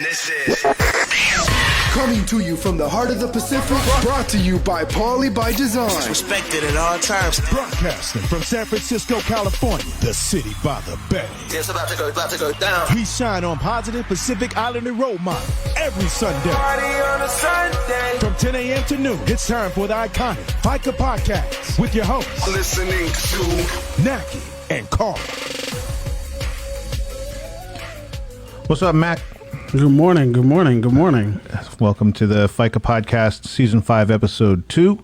This is coming to you from the heart of the Pacific, brought to you by Paulie by Design. respected at all times. Broadcasting from San Francisco, California, the city by the bay. It's about to go down. We shine on positive Pacific Islander role model every Sunday. Party on a Sunday. From 10 a.m. to noon, it's time for the iconic Faika podcast with your hosts, Listening to Naki and Carl. What's up, Mac? Good morning. Welcome to the Faika Podcast, Season 5, Episode 2.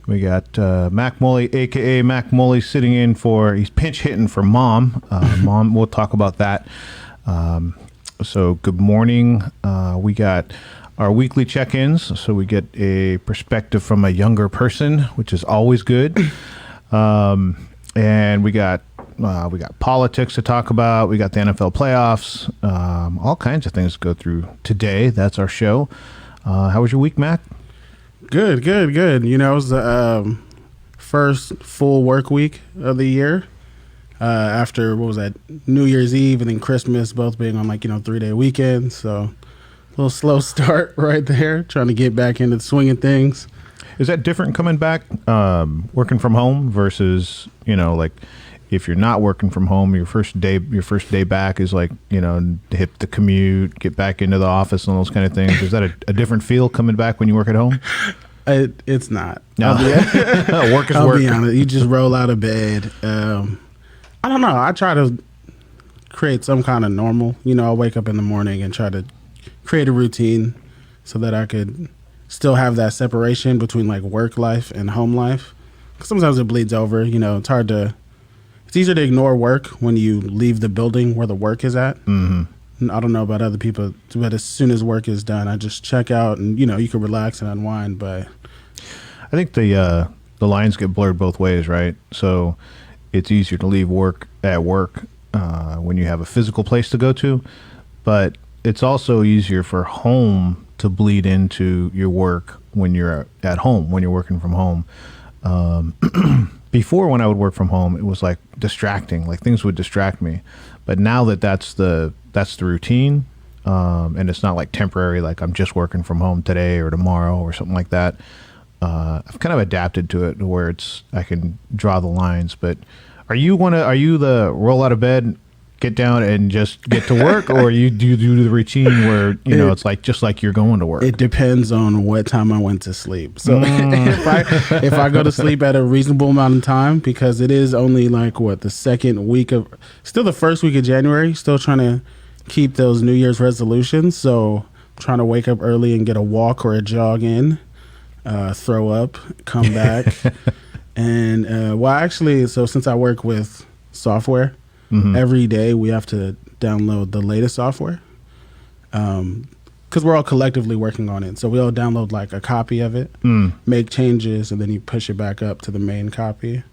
We got Mack Moli, a.k.a. Mack Moli, sitting in for, he's pinch hitting for Mom. Mom, we'll talk about that. So good morning. We got our weekly check-ins, so we get a perspective from a younger person, which is always good. And we got politics to talk about. We got the NFL playoffs, all kinds of things to go through today. That's our show. How was your week, Matt? Good. You know, it was the first full work week of the year after, New Year's Eve and then Christmas, both being on 3-day weekends. So a little slow start right there, trying to get back into the swing of things. Is that different coming back, working from home versus, if you're not working from home, your first day back is hit the commute, get back into the office and those kind of things. Is that a different feel coming back when you work at home? It's not. No. Work is I'll work. be honest. You just roll out of bed. I don't know. I try to create some kind of normal. I'll wake up in the morning and try to create a routine so that I could still have that separation between work life and home life. 'Cause sometimes it bleeds over. It's easier to ignore work when you leave the building where the work is at. Mm-hmm. I don't know about other people, but as soon as work is done, I just check out and, you can relax and unwind. But I think the lines get blurred both ways, right? So it's easier to leave work at work when you have a physical place to go to, but it's also easier for home to bleed into your work when you're at home, when you're working from home. Before, when I would work from home, it was distracting, things would distract me. But now that's the routine, and it's not temporary, I'm just working from home today or tomorrow or something like that. I've kind of adapted to it where I can draw the lines. But are you the roll out of bed, get down and just get to work, or do you do the routine where it's just like you're going to work? It depends on what time I went to sleep. So if I go to sleep at a reasonable amount of time, because it is only the first week of January, still trying to keep those New Year's resolutions. So I'm trying to wake up early and get a walk or a jog in, throw up, come back. And so since I work with software, mm-hmm. Every day we have to download the latest software because we're all collectively working on it. So we all download a copy of it, make changes, and then you push it back up to the main copy.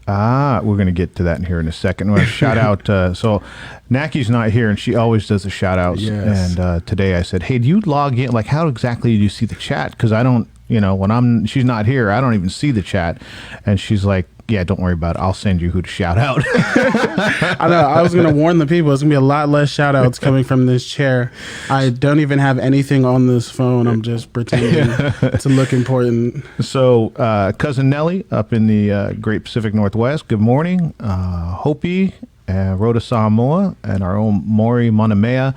We're going to get to that here in a second. We're going to shout out. So Naki's not here, and she always does the shout outs. Yes. And today I said, hey, do you log in? How exactly do you see the chat? Because I don't, when she's not here, I don't even see the chat. And she's like, yeah, don't worry about it. I'll send you who to shout out. I know. I was going to warn the people. It's going to be a lot less shout outs coming from this chair. I don't even have anything on this phone. I'm just pretending to look important. So, Cousin Nelly up in the Great Pacific Northwest, good morning. Hopi, Rhoda Samoa, and our own Maury Monamea.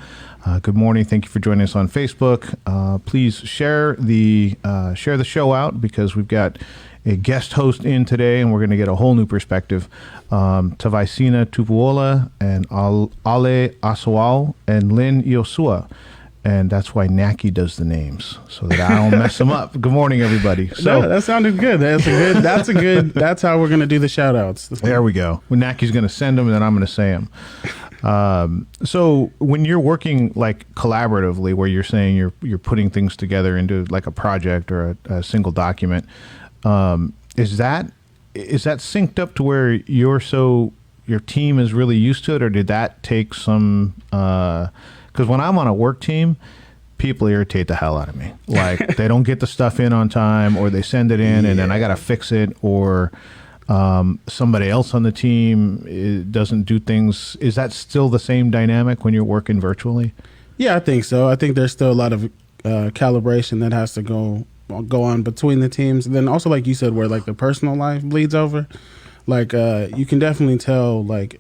Good morning. Thank you for joining us on Facebook. Please share the show out, because we've got a guest host in today, and we're going to get a whole new perspective. Tavaisina Tupuola and Ale Aswao and Lynn Yosua. And that's why Naki does the names, so that I don't mess them up. Good morning, everybody. So that sounded good. That's how we're going to do the shout outs. There we go. Well, Naki's going to send them, and then I'm going to say them. So when you're working collaboratively, where you're saying you're putting things together into a project or a single document, is that synced up to where your team is really used to it, or did that take some? Because when I'm on a work team, people irritate the hell out of me. They don't get the stuff in on time, or they send it in and then I got to fix it, or somebody else on the team doesn't do things. Is that still the same dynamic when you're working virtually? Yeah, I think so. I think there's still a lot of calibration that has to go on between the teams. And then also, like you said, where like the personal life bleeds over, like you can definitely tell like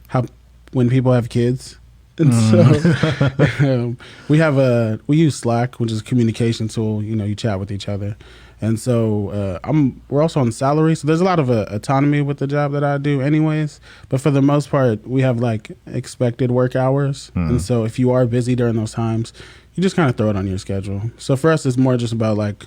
how when people have kids. And so we use Slack, which is a communication tool. You know, you chat with each other. And so we're also on salary. So there's a lot of autonomy with the job that I do anyways. But for the most part, we have like expected work hours. And so if you are busy during those times, you just kind of throw it on your schedule. So for us, it's more just about like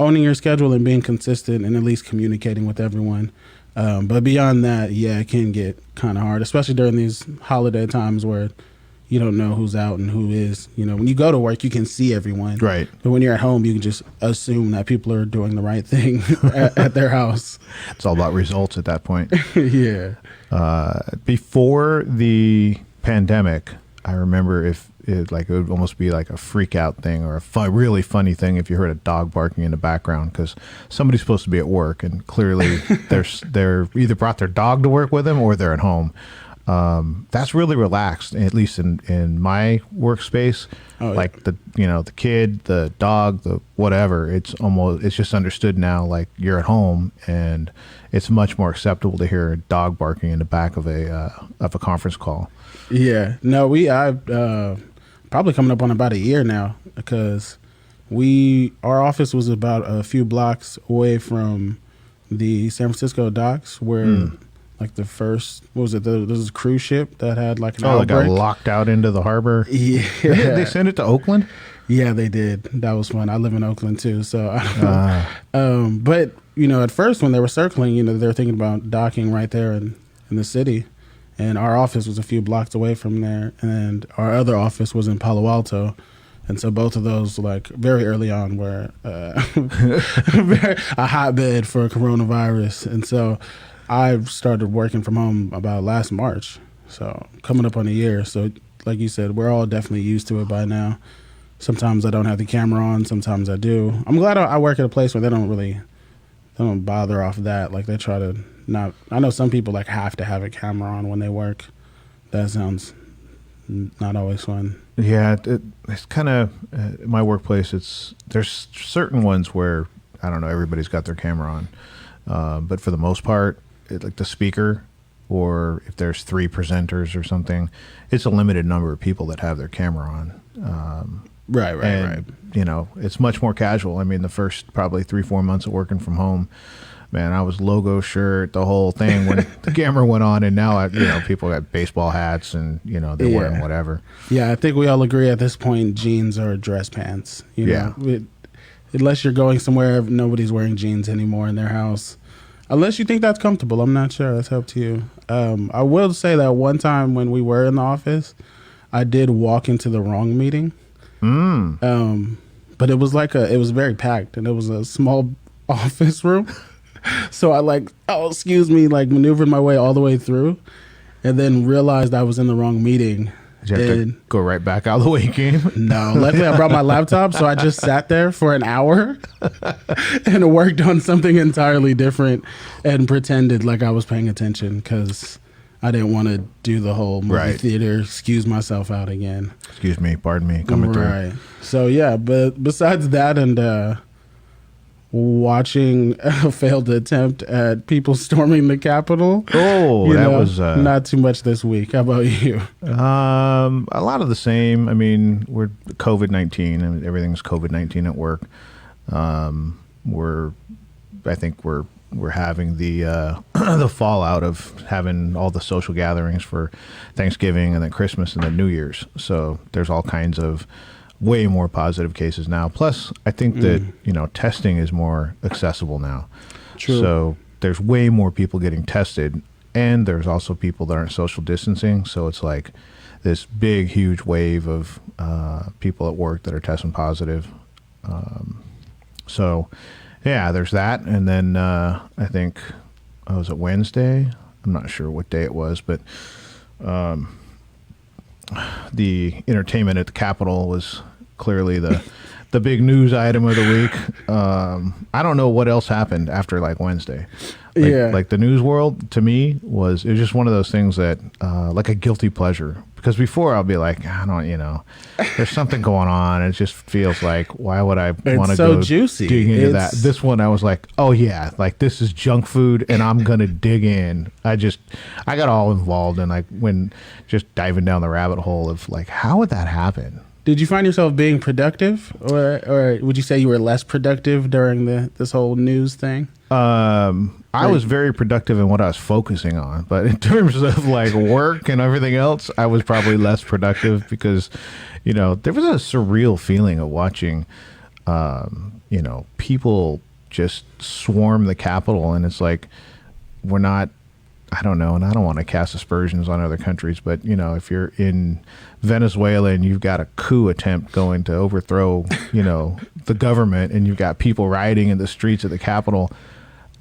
owning your schedule and being consistent and at least communicating with everyone. But beyond that, yeah, it can get kind of hard, especially during these holiday times where you don't know who's out and who is. You know, when you go to work, you can see everyone. Right. But when you're at home, you can just assume that people are doing the right thing at their house. It's all about results at that point. Yeah. Before the pandemic, I remember it would almost be like a freak out thing or a really funny thing if you heard a dog barking in the background because somebody's supposed to be at work and clearly they're either brought their dog to work with them or they're at home. That's really relaxed, at least in my workspace. Oh, like yeah. the kid, the dog, the whatever. It's just understood now. Like you're at home, and it's much more acceptable to hear a dog barking in the back of a conference call. Yeah, no, I've probably coming up on about a year now because our office was about a few blocks away from the San Francisco docks where. Like the first, what was it? There was a cruise ship that had like an outbreak. It got locked out into the harbor. Yeah, they sent it to Oakland. Yeah, they did. That was fun. I live in Oakland too, so I don't know. But at first when they were circling, they were thinking about docking right there in the city, and our office was a few blocks away from there, and our other office was in Palo Alto. And so both of those, like very early on, were a hotbed for coronavirus, and so. I started working from home about last March, so coming up on a year. So like you said, we're all definitely used to it by now. Sometimes I don't have the camera on, sometimes I do. I'm glad I work at a place where they don't bother off that. Like they try to not, I know some people like have to have a camera on when they work. That sounds not always fun. Yeah, it's kind of, my workplace, there's certain ones where, I don't know, everybody's got their camera on. But for the most part, like the speaker, or if there's 3 presenters or something, it's a limited number of people that have their camera on. Right. It's much more casual. I mean, the first probably 3-4 months of working from home, man, I was logo shirt, the whole thing when the camera went on, and now people got baseball hats and they're wearing whatever. Yeah, I think we all agree at this point jeans or dress pants. Unless you're going somewhere, nobody's wearing jeans anymore in their house. Unless you think that's comfortable. I'm not sure. That's up to you. I will say that one time when we were in the office, I did walk into the wrong meeting. But it was it was very packed, and it was a small office room. So I maneuvered my way all the way through, and then realized I was in the wrong meeting. Did you have to go right back out the way you came? No. Luckily, I brought my laptop, so I just sat there for an hour and worked on something entirely different and pretended like I was paying attention because I didn't want to do the whole movie theater, excuse myself out again. Excuse me, pardon me, coming through. Right. So, yeah, but besides that and watching a failed attempt at people storming the Capitol. Oh, that was not too much this week. How about you? A lot of the same. I mean, we're COVID-19 and everything's COVID-19 at work. I think we're having the the fallout of having all the social gatherings for Thanksgiving and then Christmas and then New Year's. So there's all kinds of way more positive cases now. Plus, I think that, testing is more accessible now. True. So there's way more people getting tested, and there's also people that aren't social distancing. So it's like this big, huge wave of people at work that are testing positive. So, yeah, there's that. And then I think, was it Wednesday? I'm not sure what day it was, but the entertainment at the Capitol was clearly the the big news item of the week. I don't know what else happened after like Wednesday. Like the news world to me it was just one of those things that like a guilty pleasure. Because before I'll be like, I don't, there's something going on. It just feels like, why would I want to go juicy. dig into that? This one, I was like, oh yeah, like this is junk food, and I'm gonna dig in. I got all involved, and like when just diving down the rabbit hole of like, how would that happen? Did you find yourself being productive, or would you say you were less productive during this whole news thing? I was very productive in what I was focusing on, but in terms of like work and everything else, I was probably less productive because, there was a surreal feeling of watching, people just swarm the Capitol, and it's like we're not. I don't know, and I don't want to cast aspersions on other countries, but if you're in Venezuela and you've got a coup attempt going to overthrow, the government, and you've got people rioting in the streets of the Capitol,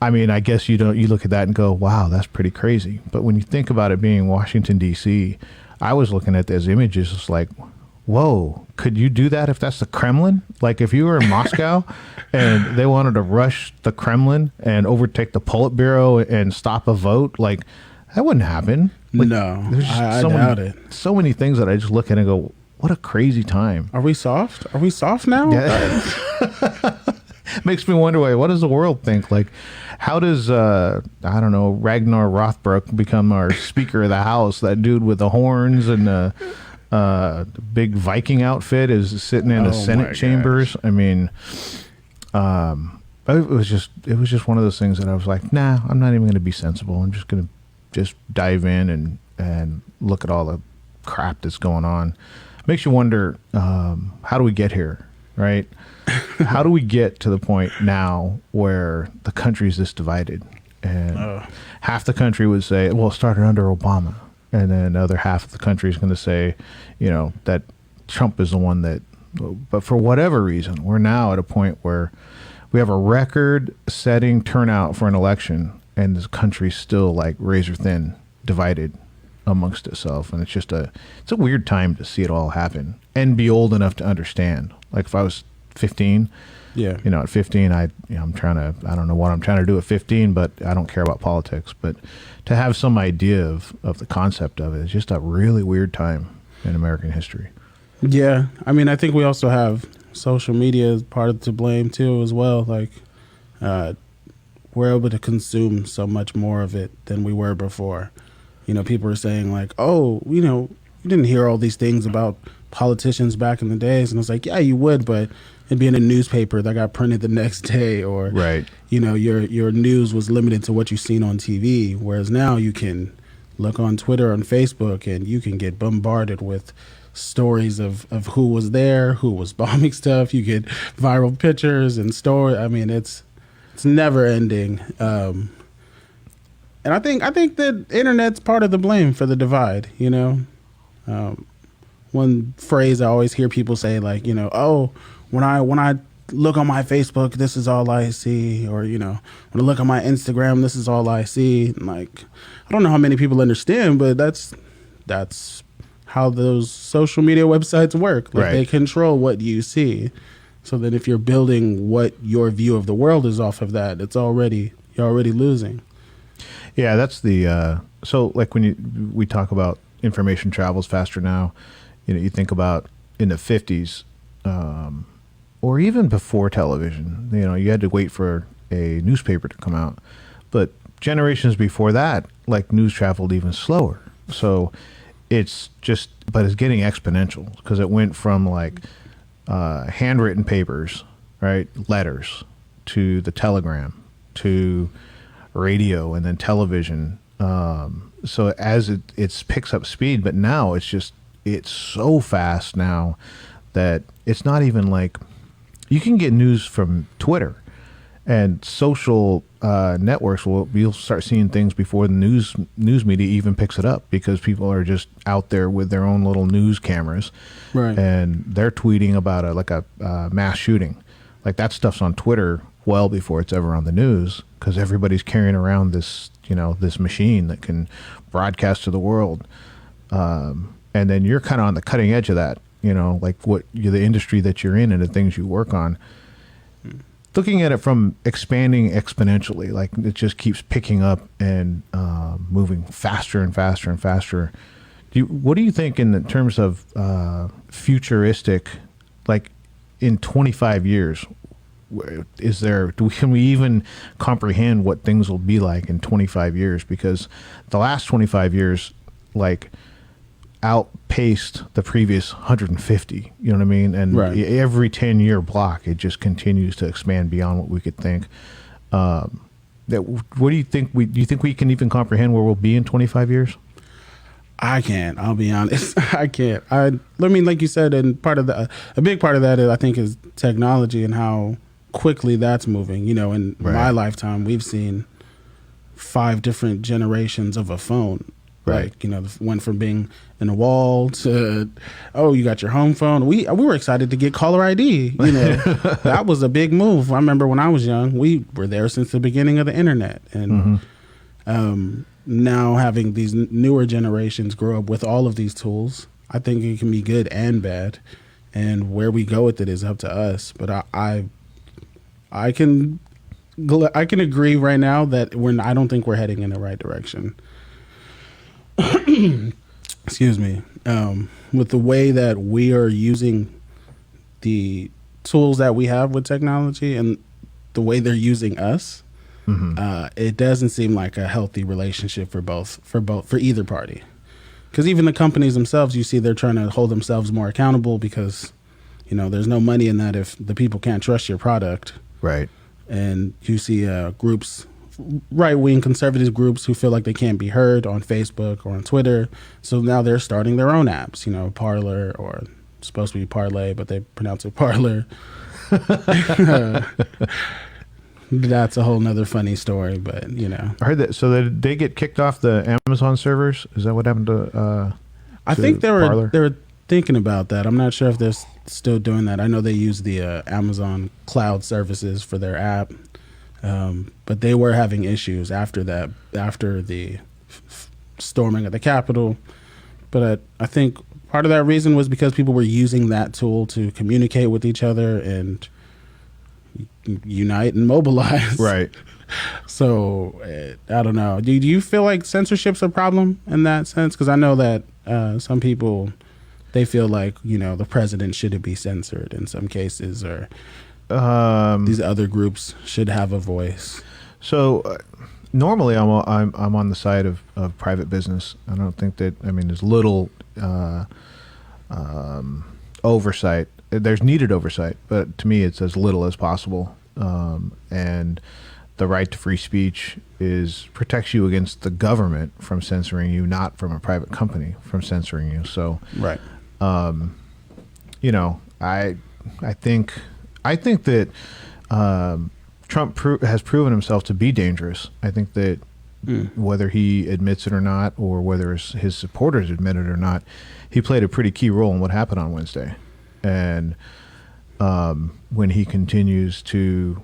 I mean, I guess you look at that and go, wow, that's pretty crazy. But when you think about it being Washington D.C., I was looking at those images, it's like, whoa, could you do that if that's the Kremlin? Like if you were in Moscow and they wanted to rush the Kremlin and overtake the Politburo and stop a vote, like that wouldn't happen. Like, no, I doubt it. So many things that I just look at and go, what a crazy time. Are we soft? Are we soft now? Yeah. Makes me wonder, what does the world think? Like, how does, I don't know, Ragnar Rothbrok become our Speaker of the House? That dude with the horns and the big Viking outfit is sitting in the Senate chambers. Gosh. I mean, it was just one of those things that I was like, nah, I'm not even going to be sensible. I'm just going to just dive in and look at all the crap that's going on. Makes you wonder, how do we get here, right? How do we get to the point now where the country's this divided? And half the country would say, well, it started under Obama. And then the other half of the country is going to say, that Trump is the one that, but for whatever reason, we're now at a point where we have a record-setting turnout for an election, and this country's still like razor thin, divided amongst itself. And it's a weird time to see it all happen and be old enough to understand. Like if I was 15, at 15, I don't know what I'm trying to do at 15, but I don't care about politics. But to have some idea of the concept of it is just a really weird time in American history. Yeah. I mean, I think we also have social media as part of to blame too, as well. Like, we're able to consume so much more of it than we were before. People are saying like, oh, you didn't hear all these things about politicians back in the days. And it's like, yeah, you would, but it'd be in a newspaper that got printed the next day, or, right. Your news was limited to what you've seen on TV. Whereas now you can look on Twitter, on Facebook, and you can get bombarded with stories of who was there, who was bombing stuff. You get viral pictures and story. I mean, it's never ending. And I think that internet's part of the blame for the divide, one phrase I always hear people say, like, oh, when I look on my Facebook, this is all I see, or when I look on my Instagram, this is all I see. And like, I don't know how many people understand, but that's how those social media websites work. Like, right. They control what you see. So then if you're building what your view of the world is off of that, you're already losing. Yeah, that's the so like when we talk about information travels faster now. You think about in the 50s, or even before television, you had to wait for a newspaper to come out. But generations before that, like, news traveled even slower. So it's getting exponential because it went from like handwritten papers, right, letters, to the telegram, to radio, and then television. So as it picks up speed, but now it's so fast now that it's not even like you can get news from Twitter and social networks. You'll start seeing things before the news media even picks it up, because people are just out there with their own little news cameras, right? And they're tweeting about a mass shooting. Like, that stuff's on Twitter well before it's ever on the news, because everybody's carrying around this this machine that can broadcast to the world. And then you're kind of on the cutting edge of that. you know, like the industry that you're in and the things you work on. Looking at it from expanding exponentially, like it just keeps picking up and moving faster and faster and faster. What do you think in terms of futuristic, like in 25 years? Can we even comprehend what things will be like in 25 years? Because the last 25 years, like, outpaced the previous 150. You know what I mean? And right. Every 10-year block, it just continues to expand beyond what we could think. What do you think? Do you think we can even comprehend where we'll be in 25 years? I can't. I'll be honest. I can't. I mean, like you said, and a big part of that is, I think, is technology and how quickly that's moving. You know, in my lifetime, we've seen 5 different generations of a phone. Right. Like, you know, went from being in a wall to, oh, you got your home phone. We were excited to get caller ID. You know, that was a big move. I remember when I was young, we were there since the beginning of the internet. And now having these newer generations grow up with all of these tools, I think it can be good and bad. And where we go with it is up to us. But I can agree right now that I don't think we're heading in the right direction. Excuse me. With the way that we are using the tools that we have with technology and the way they're using us, it doesn't seem like a healthy relationship for either party. Because even the companies themselves, you see, they're trying to hold themselves more accountable because, you know, there's no money in that if the people can't trust your product. Right. And you see groups, right-wing conservative groups, who feel like they can't be heard on Facebook or on Twitter. So now they're starting their own apps, you know, Parler, or it's supposed to be Parlay, but they pronounce it Parler. That's a whole nother funny story, but, you know. I heard that. So they get kicked off the Amazon servers? Is that what happened to I think they Parler? were thinking about that. I'm not sure if they're still doing that. I know they use the Amazon cloud services for their app. But they were having issues after that, after the storming of the Capitol. But I think part of that reason was because people were using that tool to communicate with each other and unite and mobilize. Right. So I don't know. Do you feel like censorship's a problem in that sense? Because I know that some people, they feel like, you know, the president shouldn't be censored in some cases, or these other groups should have a voice. So normally I'm on the side of private business. I don't think that, I mean, there's little oversight. There's needed oversight, but to me it's as little as possible. And the right to free speech protects you against the government from censoring you, not from a private company from censoring you. So, right. You know, I think that Trump has proven himself to be dangerous. I think that whether he admits it or not, or whether his supporters admit it or not, he played a pretty key role in what happened on Wednesday. And when he continues to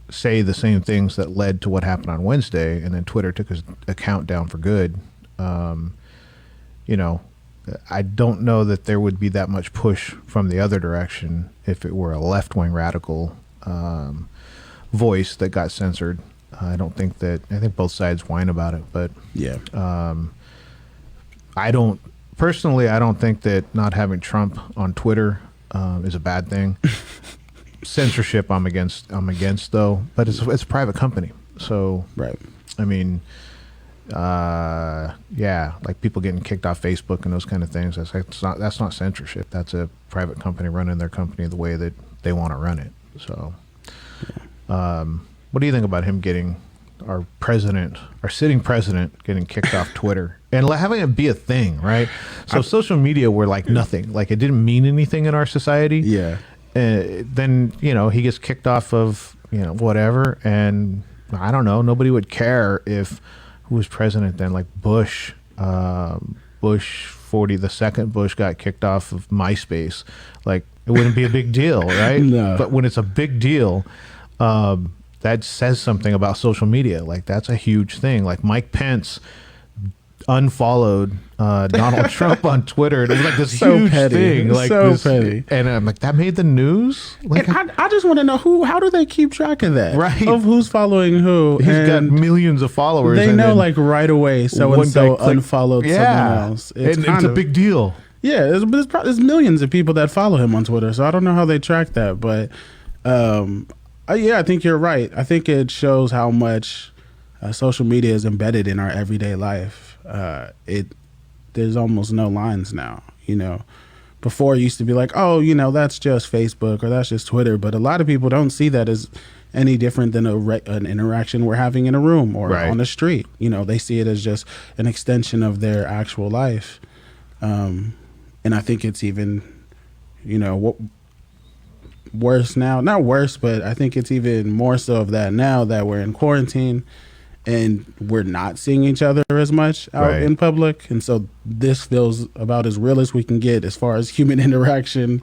say the same things that led to what happened on Wednesday, and then Twitter took his account down for good, you know, I don't know that there would be that much push from the other direction if it were a left-wing radical voice that got censored. I think both sides whine about it, but yeah, I don't think that not having Trump on Twitter is a bad thing. Censorship I'm against though, but it's a private company. So, right. I mean, yeah, like people getting kicked off Facebook and those kind of things. That's not censorship. That's a private company running their company the way that they want to run it. So, what do you think about him getting our sitting president getting kicked off Twitter and having it be a thing, right? So social media were like nothing, like it didn't mean anything in our society. Yeah. Then, you know, he gets kicked off of, you know, whatever. And I don't know, nobody would care if, who was president then, like Bush, the second Bush got kicked off of MySpace. Like, it wouldn't be a big deal, right? No. But when it's a big deal, that says something about social media. Like, that's a huge thing. Like Mike Pence unfollowed Donald Trump on Twitter. And it was like this So huge petty. thing. Like So this, petty. And I'm like, that made the news? Like, And I just want to know how do they keep track of that? Right. Of who's following who? he's got And millions of followers. they and know then like right away so one and so guy clicked- unfollowed someone else. And it's kind a of- big deal. Yeah, there's millions of people that follow him on Twitter, so I don't know how they track that, but I think you're right. I think it shows how much social media is embedded in our everyday life. There's almost no lines now. Before it used to be like, oh, that's just Facebook or that's just Twitter, but a lot of people don't see that as any different than an interaction we're having in a room or Right. on the street. They see it as just an extension of their actual life. And I think it's even, worse now. Not worse, but I think it's even more so of that now that we're in quarantine and we're not seeing each other as much out Right. in public. And so this feels about as real as we can get as far as human interaction.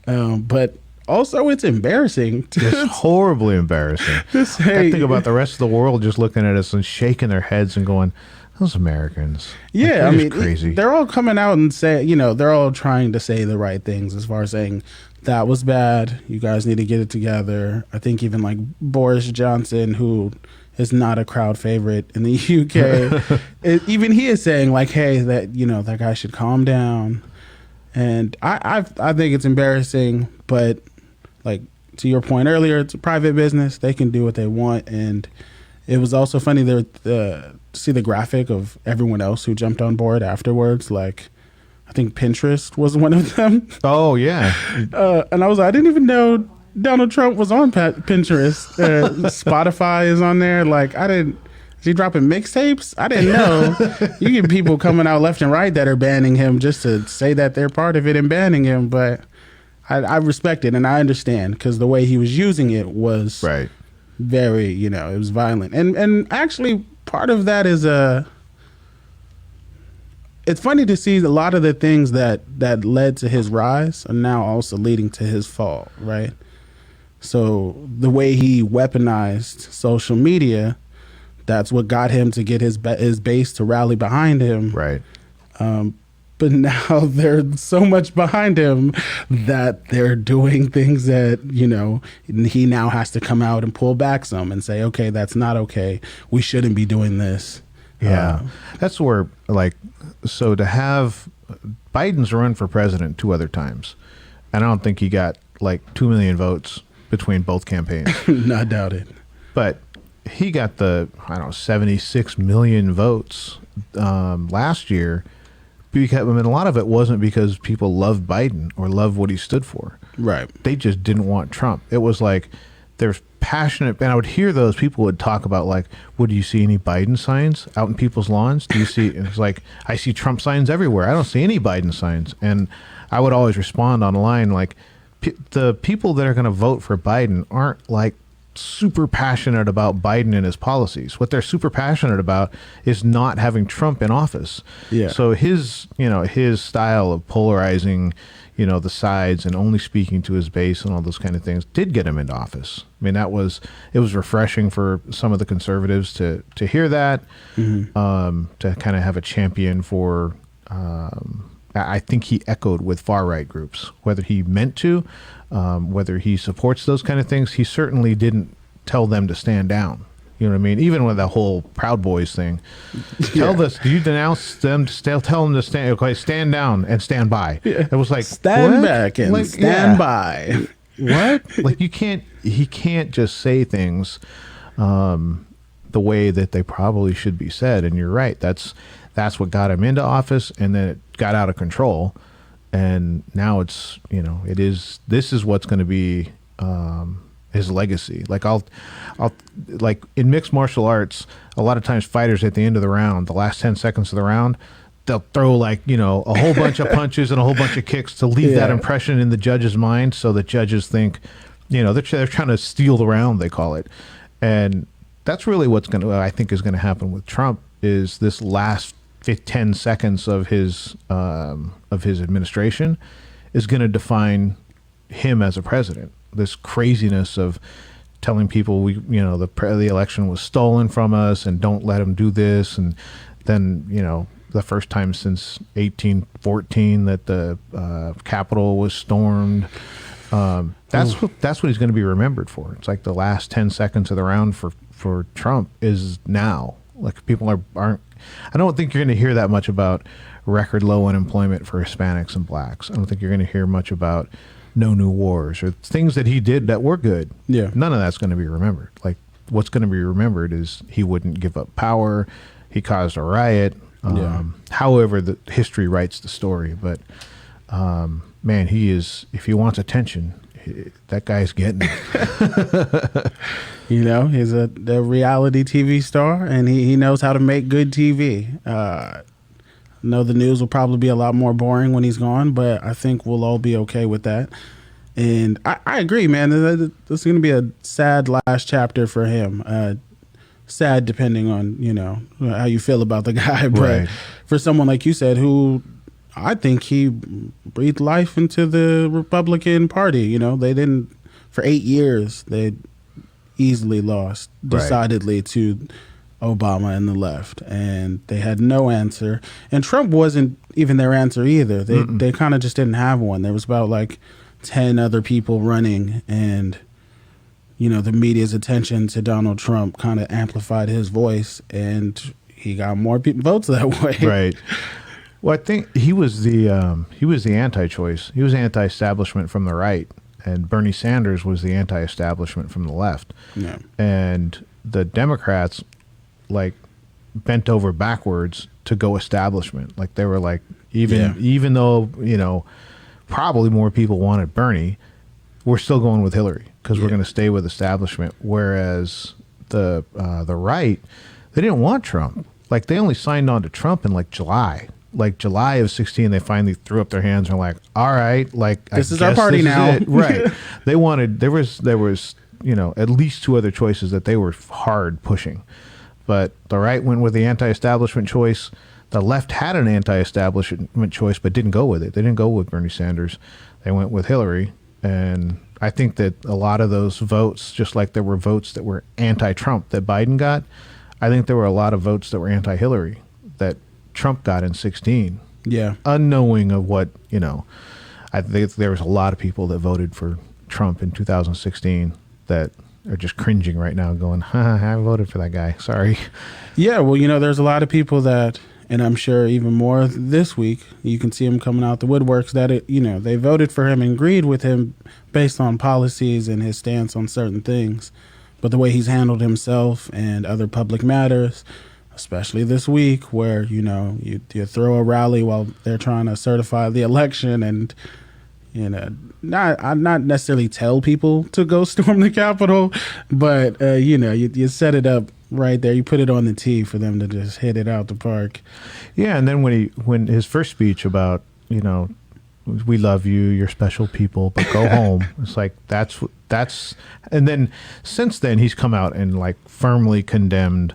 But also it's embarrassing. It's horribly embarrassing. I think about the rest of the world just looking at us and shaking their heads and going, those Americans. Like, Yeah, they're just crazy. they're all coming out and say, they're all trying to say the right things as far as saying that was bad. You guys need to get it together. I think even like Boris Johnson, who is not a crowd favorite in the UK, even he is saying like, hey, that that guy should calm down. And I think it's embarrassing, but like to your point earlier, it's a private business. They can do what they want, and it was also funny there to see the graphic of everyone else who jumped on board afterwards. Like, I think Pinterest was one of them. Oh, yeah. And I was like, I didn't even know Donald Trump was on Pinterest. Spotify is on there. Like, is he dropping mixtapes? I didn't know. You get people coming out left and right that are banning him just to say that they're part of it and banning him. But I respect it and I understand because the way he was using it was Right. very, it was violent. And actually part of that is it's funny to see a lot of the things that led to his rise are now also leading to his fall, right? So the way he weaponized social media, that's what got him to get his base to rally behind him. Right. But now they're so much behind him that they're doing things that, he now has to come out and pull back some and say, okay, that's not okay. We shouldn't be doing this. Yeah. That's where, so to have Biden's run for president 2 other times, and I don't think he got 2 million votes between both campaigns. I doubt it. But he got 76 million votes last year. Because, a lot of it wasn't because people loved Biden or loved what he stood for. Right. They just didn't want Trump. It was like there's passionate, and I would hear those people would talk about do you see any Biden signs out in people's lawns? Do you see? It's like I see Trump signs everywhere. I don't see any Biden signs, and I would always respond online the people that are going to vote for Biden aren't super passionate about Biden and his policies. What they're super passionate about is not having Trump in office. Yeah. So his style of polarizing, the sides and only speaking to his base and all those kind of things did get him into office. I mean, it was refreshing for some of the conservatives to hear that, to kind of have a champion for, I think he echoed with far right groups, whether he meant to, whether he supports those kind of things. He certainly didn't tell them to stand down. You know what I mean? Even with that whole Proud Boys thing, do you denounce them? Tell them to stand down and stand by. Yeah. It was like stand what? back and stand by. What? He can't just say things the way that they probably should be said. And you're right. That's what got him into office, and then it got out of control. And now it's, this is what's going to be his legacy. I'll in mixed martial arts, a lot of times fighters at the end of the round, the last 10 seconds of the round, they'll throw a whole bunch of punches and a whole bunch of kicks to leave that impression in the judge's mind, so the judges think, they're trying to steal the round, they call it. And that's really I think is going to happen with Trump, is this last 10 seconds of his administration is going to define him as a president. This craziness of telling people the election was stolen from us and don't let them do this. And then, the first time since 1814 that the Capitol was stormed. That's what he's going to be remembered for. It's like the last 10 seconds of the round for Trump is now. Like people aren't. I don't think you're going to hear that much about record low unemployment for Hispanics and blacks. I don't think you're going to hear much about no new wars or things that he did that were good. Yeah. None of that's going to be remembered. Like what's going to be remembered is he wouldn't give up power. He caused a riot. However, the history writes the story. But man, he is. If he wants attention, that guy's getting it. He's a reality TV star, and he knows how to make good TV. I know the news will probably be a lot more boring when he's gone, but I think we'll all be okay with that. And I agree, man. This is going to be a sad last chapter for him. Sad depending on, how you feel about the guy. But Right. for someone like you said, who I think he breathed life into the Republican Party. They didn't, for 8 years, they easily lost decidedly to Obama and the left, and they had no answer. And Trump wasn't even their answer either. They kind of just didn't have one. There was about like 10 other people running, and the media's attention to Donald Trump kind of amplified his voice, and he got more votes that way. Right. Well, I think he was the anti-choice. He was anti-establishment from the right, and Bernie Sanders was the anti-establishment from the left. Yeah. And the Democrats bent over backwards to go establishment. Like they were like, even though probably more people wanted Bernie, we're still going with Hillary because we're going to stay with establishment. Whereas the right, they didn't want Trump. Like they only signed on to Trump in July. July of 2016, they finally threw up their hands and were like, all right, this is our party now. Right. They wanted, there was, at least two other choices that they were hard pushing. But the right went with the anti-establishment choice. The left had an anti-establishment choice, but didn't go with it. They didn't go with Bernie Sanders. They went with Hillary. And I think that a lot of those votes, just like there were votes that were anti-Trump that Biden got, I think there were a lot of votes that were anti-Hillary that Trump got in 2016. Yeah. Unknowing of what, I think there was a lot of people that voted for Trump in 2016 that are just cringing right now going, I voted for that guy. Sorry. Yeah, well, there's a lot of people that, and I'm sure even more this week, you can see them coming out the woodworks that, they voted for him and agreed with him based on policies and his stance on certain things. But the way he's handled himself and other public matters, especially this week where, you throw a rally while they're trying to certify the election and, not necessarily tell people to go storm the Capitol, but, you set it up right there. You put it on the tee for them to just hit it out the park. Yeah, and then when his first speech about, we love you, you're special people, but go home. It's like that's, and then since then he's come out and firmly condemned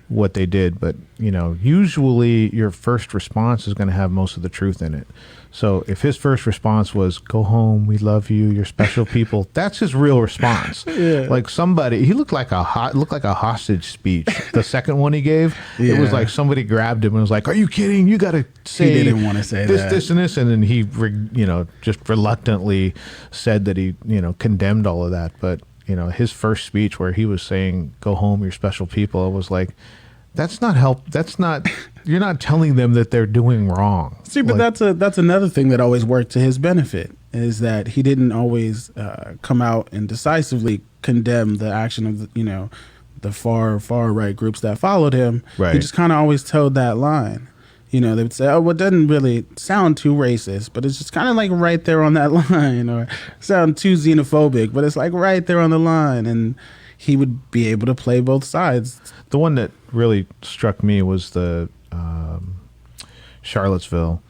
what they did. But usually your first response is going to have most of the truth in it. So if his first response was "Go home, we love you, you're special people," that's his real response. Yeah. He looked like a hostage speech. The second one he gave, it was like somebody grabbed him and was like, "Are you kidding? You got to say." He didn't want to say this, that. this, and this, and then he, just reluctantly said that he, condemned all of that. But his first speech where he was saying, "Go home, you're special people," I was like, that's not help. That's not. You're not telling them that they're doing wrong. See, but that's another thing that always worked to his benefit is that he didn't always come out and decisively condemn the action of the far right groups that followed him. Right. He just kind of always towed that line. They would say, "Oh, well, it doesn't really sound too racist, but it's just kind of right there on that line," or sound too xenophobic, but it's right there on the line, and he would be able to play both sides. The one that really struck me was the Charlottesville,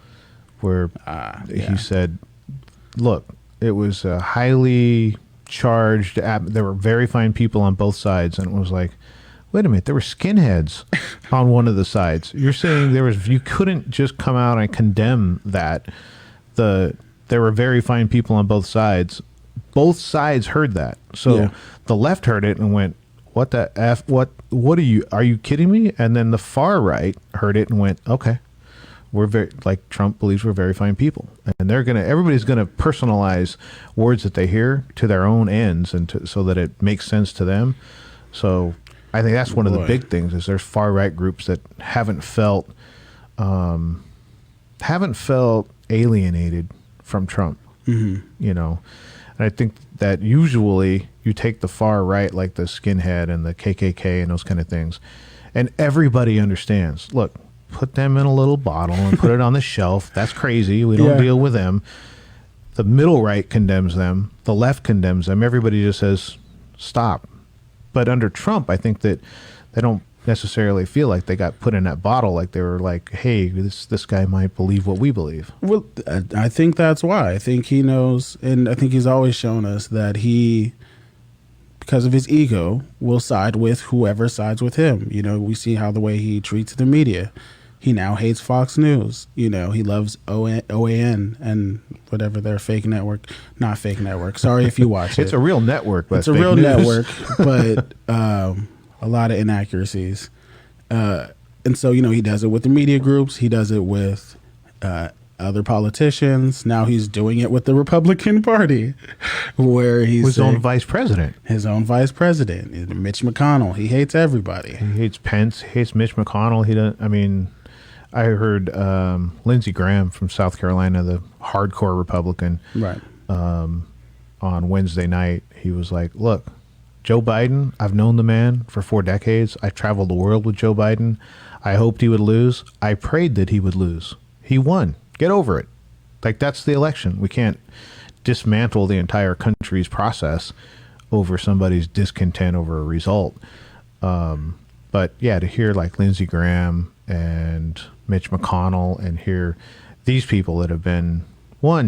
where he said, "Look, it was a highly charged. There were very fine people on both sides," and it was like, wait a minute, there were skinheads on one of the sides. You're saying you couldn't just come out and condemn that. There were very fine people on both sides. both sides heard that. So Yeah. the left heard it and went, what the F, what are you kidding me? And then the far right heard it and went, okay, we're very, like, Trump believes we're very fine people. And everybody's going to personalize words that they hear to their own ends and so that it makes sense to them. So I think that's one of the big things is there's far right groups that haven't felt alienated from Trump, you know. And I think that usually you take the far right, like the skinhead and the KKK and those kind of things, and everybody understands. Look, put them in a little bottle and put it on the shelf. That's crazy. We don't deal with them. The middle right condemns them. The left condemns them. Everybody just says, stop. But under Trump, I think that they don't necessarily feel like they got put in that bottle, like they were like, hey, this guy might believe what we believe. Well, I think that's why. I think he knows, and I think he's always shown us that he, because of his ego, will side with whoever sides with him. You know, we see how the way he treats the media. He now hates Fox News. You know, he loves OAN and whatever their fake network. Not fake network. Sorry if you watch it. It's a real network. But it's a real network, but a lot of inaccuracies. And so, you know, he does it with the media groups. He does it with other politicians. Now he's doing it with the Republican Party, where he's his own vice president. His own vice president, Mitch McConnell. He hates everybody. He hates Pence. He hates Mitch McConnell. He doesn't. I mean, I heard Lindsey Graham from South Carolina, the hardcore Republican, right, on Wednesday night. He was like, "Look, Joe Biden. I've known the man for 4 decades. I traveled the world with Joe Biden. I hoped he would lose. I prayed that he would lose. He won. Get over it. Like, that's the election. We can't dismantle the entire country's process over somebody's discontent over a result." But yeah, to hear like Lindsey Graham and Mitch McConnell and hear these people that have been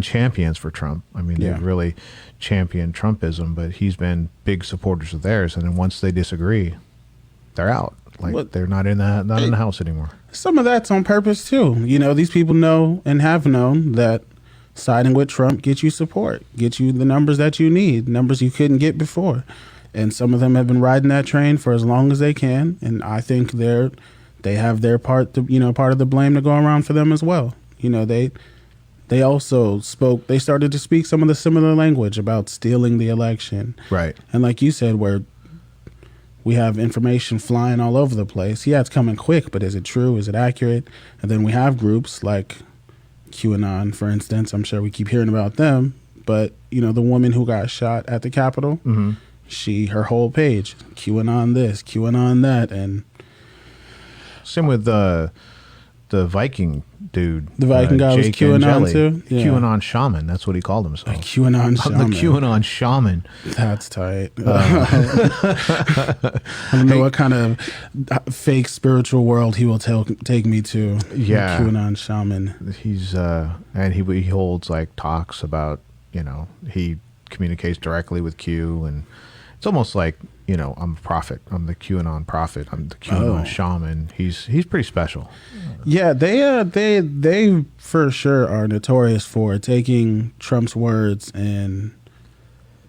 champions for Trump. I mean, they've really championed Trumpism, but he's been big supporters of theirs. And then once they disagree, they're out. Like, they're not in the house anymore. Some of that's on purpose too. You know, these people know and have known that siding with Trump gets you support, gets you the numbers that you need, numbers you couldn't get before. And some of them have been riding that train for as long as they can. And I think they have their part of the blame to go around for them as well. You know, they also they started to speak some of the similar language about stealing the election. Right. And like you said, where we have information flying all over the place. Yeah, it's coming quick, but is it true? Is it accurate? And then we have groups like QAnon, for instance. I'm sure we keep hearing about them. But, you know, the woman who got shot at the Capitol, her whole page, QAnon this, QAnon that. And same with the Viking dude. The Viking guy was Jake QAnon Angeli. too? Yeah. QAnon shaman. That's what he called himself. QAnon shaman. I'm the QAnon shaman. That's tight. I don't know what kind of fake spiritual world he will take me to. Yeah. QAnon shaman. He's and he holds like talks about, you know, he communicates directly with Q, and it's almost like, you know, I'm a prophet. I'm the QAnon prophet. I'm the QAnon shaman. He's pretty special. Yeah, they for sure are notorious for taking Trump's words and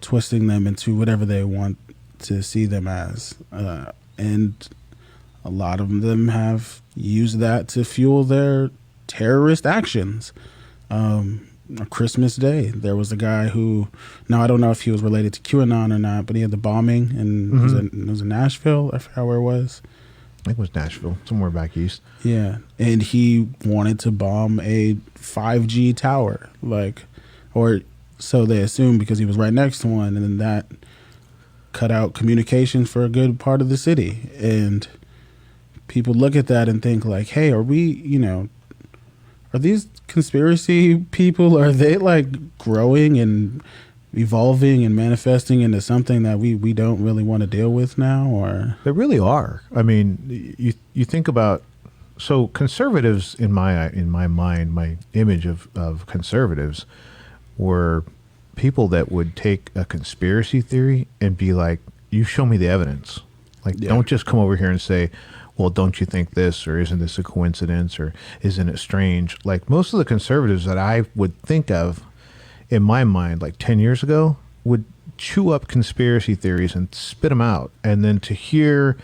twisting them into whatever they want to see them as. And a lot of them have used that to fuel their terrorist actions. Christmas Day, there was a guy who, now I don't know if he was related to QAnon or not, but he had the bombing, and it was in Nashville. I forgot where it was. I think it was Nashville, somewhere back east. Yeah, and he wanted to bomb a 5G tower, or so they assumed, because he was right next to one, and then that cut out communications for a good part of the city. And people look at that and think like, hey, are these conspiracy people, are they like growing and evolving and manifesting into something that we don't really want to deal with now? Or they really are. I mean, you think about, so conservatives in my mind, my image of conservatives were people that would take a conspiracy theory and be like, you show me the evidence. Like, don't just come over here and say, well, don't you think this, or isn't this a coincidence, or isn't it strange? Like, most of the conservatives that I would think of in my mind, like 10 years ago, would chew up conspiracy theories and spit them out, and then to hear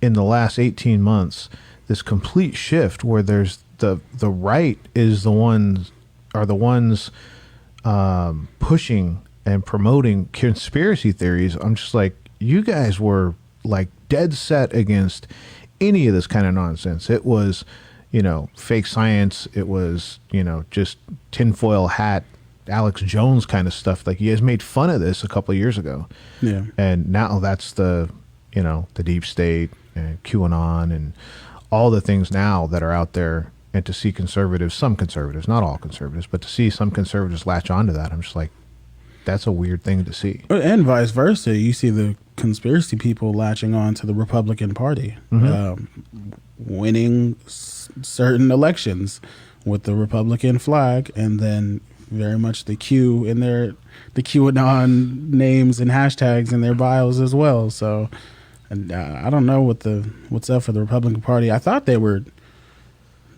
in the last 18 months this complete shift where there's the right is the ones pushing and promoting conspiracy theories. I'm just like, you guys were like dead set against any of this kind of nonsense. It was, fake science. It was, just tinfoil hat, Alex Jones kind of stuff. Like, you guys made fun of this a couple of years ago. Yeah. And now that's the deep state and QAnon and all the things now that are out there. And to see some conservatives, not all conservatives, but to see some conservatives latch onto that, I'm just like, that's a weird thing to see. And vice versa. You see the conspiracy people latching on to the Republican Party, winning certain elections with the Republican flag, and then very much the Q in the QAnon names and hashtags in their bios as well. So I don't know what's up for the Republican Party. I thought they were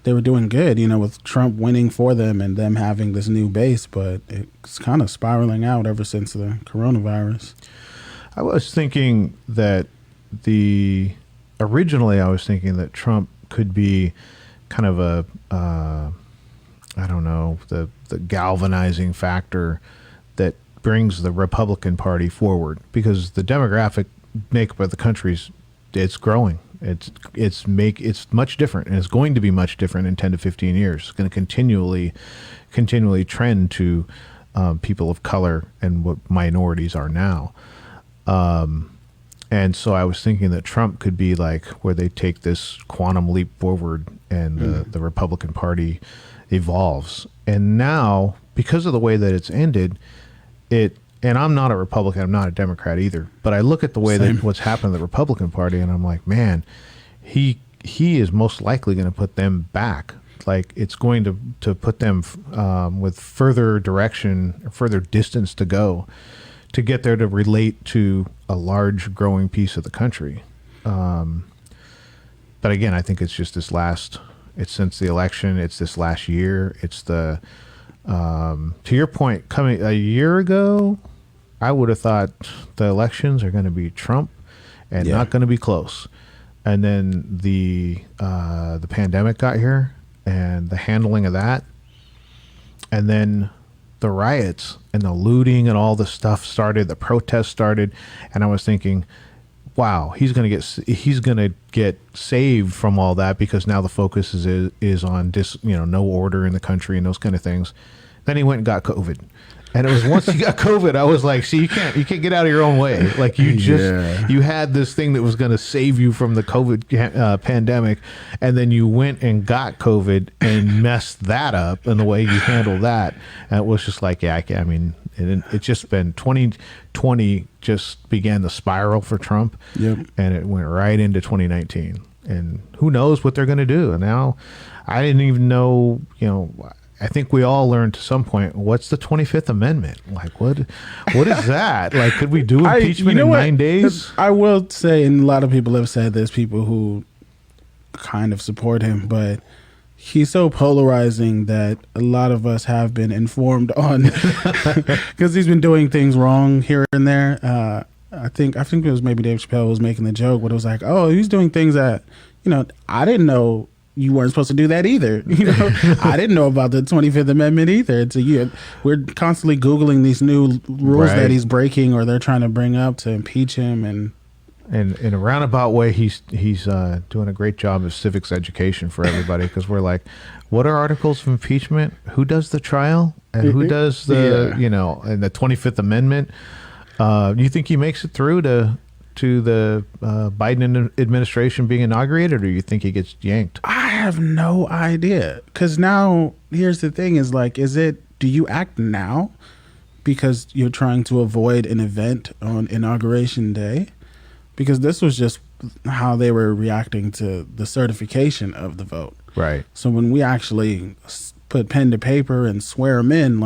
doing good, with Trump winning for them and them having this new base, but it's kind of spiraling out ever since the coronavirus. I was thinking that originally I was thinking that Trump could be kind of the galvanizing factor that brings the Republican Party forward, because the demographic makeup of the country's, it's growing. It's much different, and it's going to be much different in 10 to 15 years. It's going to continually trend to people of color and what minorities are now. And so I was thinking that Trump could be like where they take this quantum leap forward and the Republican Party evolves. And now, because of the way that it's ended, and I'm not a Republican, I'm not a Democrat either, but I look at the way that what's happened to the Republican Party, and I'm like, man, he is most likely going to put them back. Like, it's going to put them with further direction, further distance to go to get there to relate to a large growing piece of the country. But again, I think it's just it's since the election, it's this last year, it's to your point, coming a year ago, I would have thought the elections are going to be Trump and not going to be close. And then the pandemic got here and the handling of that. And then the riots and the looting and all the stuff started, the protests started. And I was thinking, wow, he's going to get saved from all that, because now the focus is on no order in the country and those kind of things. Then he went and got COVID. And it was once he got COVID, I was like, see, you can't get out of your own way. Like, you you had this thing that was going to save you from the COVID pandemic, and then you went and got COVID and messed that up in the way you handled that. And it was just like, it's just been 2020 just began the spiral for Trump. Yep. And it went right into 2019. And who knows what they're going to do. And now I didn't even know, I think we all learned to some point, what's the 25th Amendment? Like, what is that? Like, could we do impeachment in 9 days? I will say, and a lot of people have said there's people who kind of support him, but he's so polarizing that a lot of us have been informed on, because he's been doing things wrong here and there. I think it was maybe Dave Chappelle was making the joke, but it was like, oh, he's doing things that, I didn't know you weren't supposed to do that either. I didn't know about the 25th Amendment either. We're constantly Googling these new rules that he's breaking or they're trying to bring up to impeach him. And in a roundabout way, he's doing a great job of civics education for everybody, because we're like, what are articles of impeachment? Who does the trial? And who does the, and the 25th Amendment? You think he makes it through to the Biden administration being inaugurated, or you think he gets yanked? I have no idea, because now here's the thing: do you act now because you're trying to avoid an event on Inauguration Day? Because this was just how they were reacting to the certification of the vote. Right. So when we actually put pen to paper and swear them in,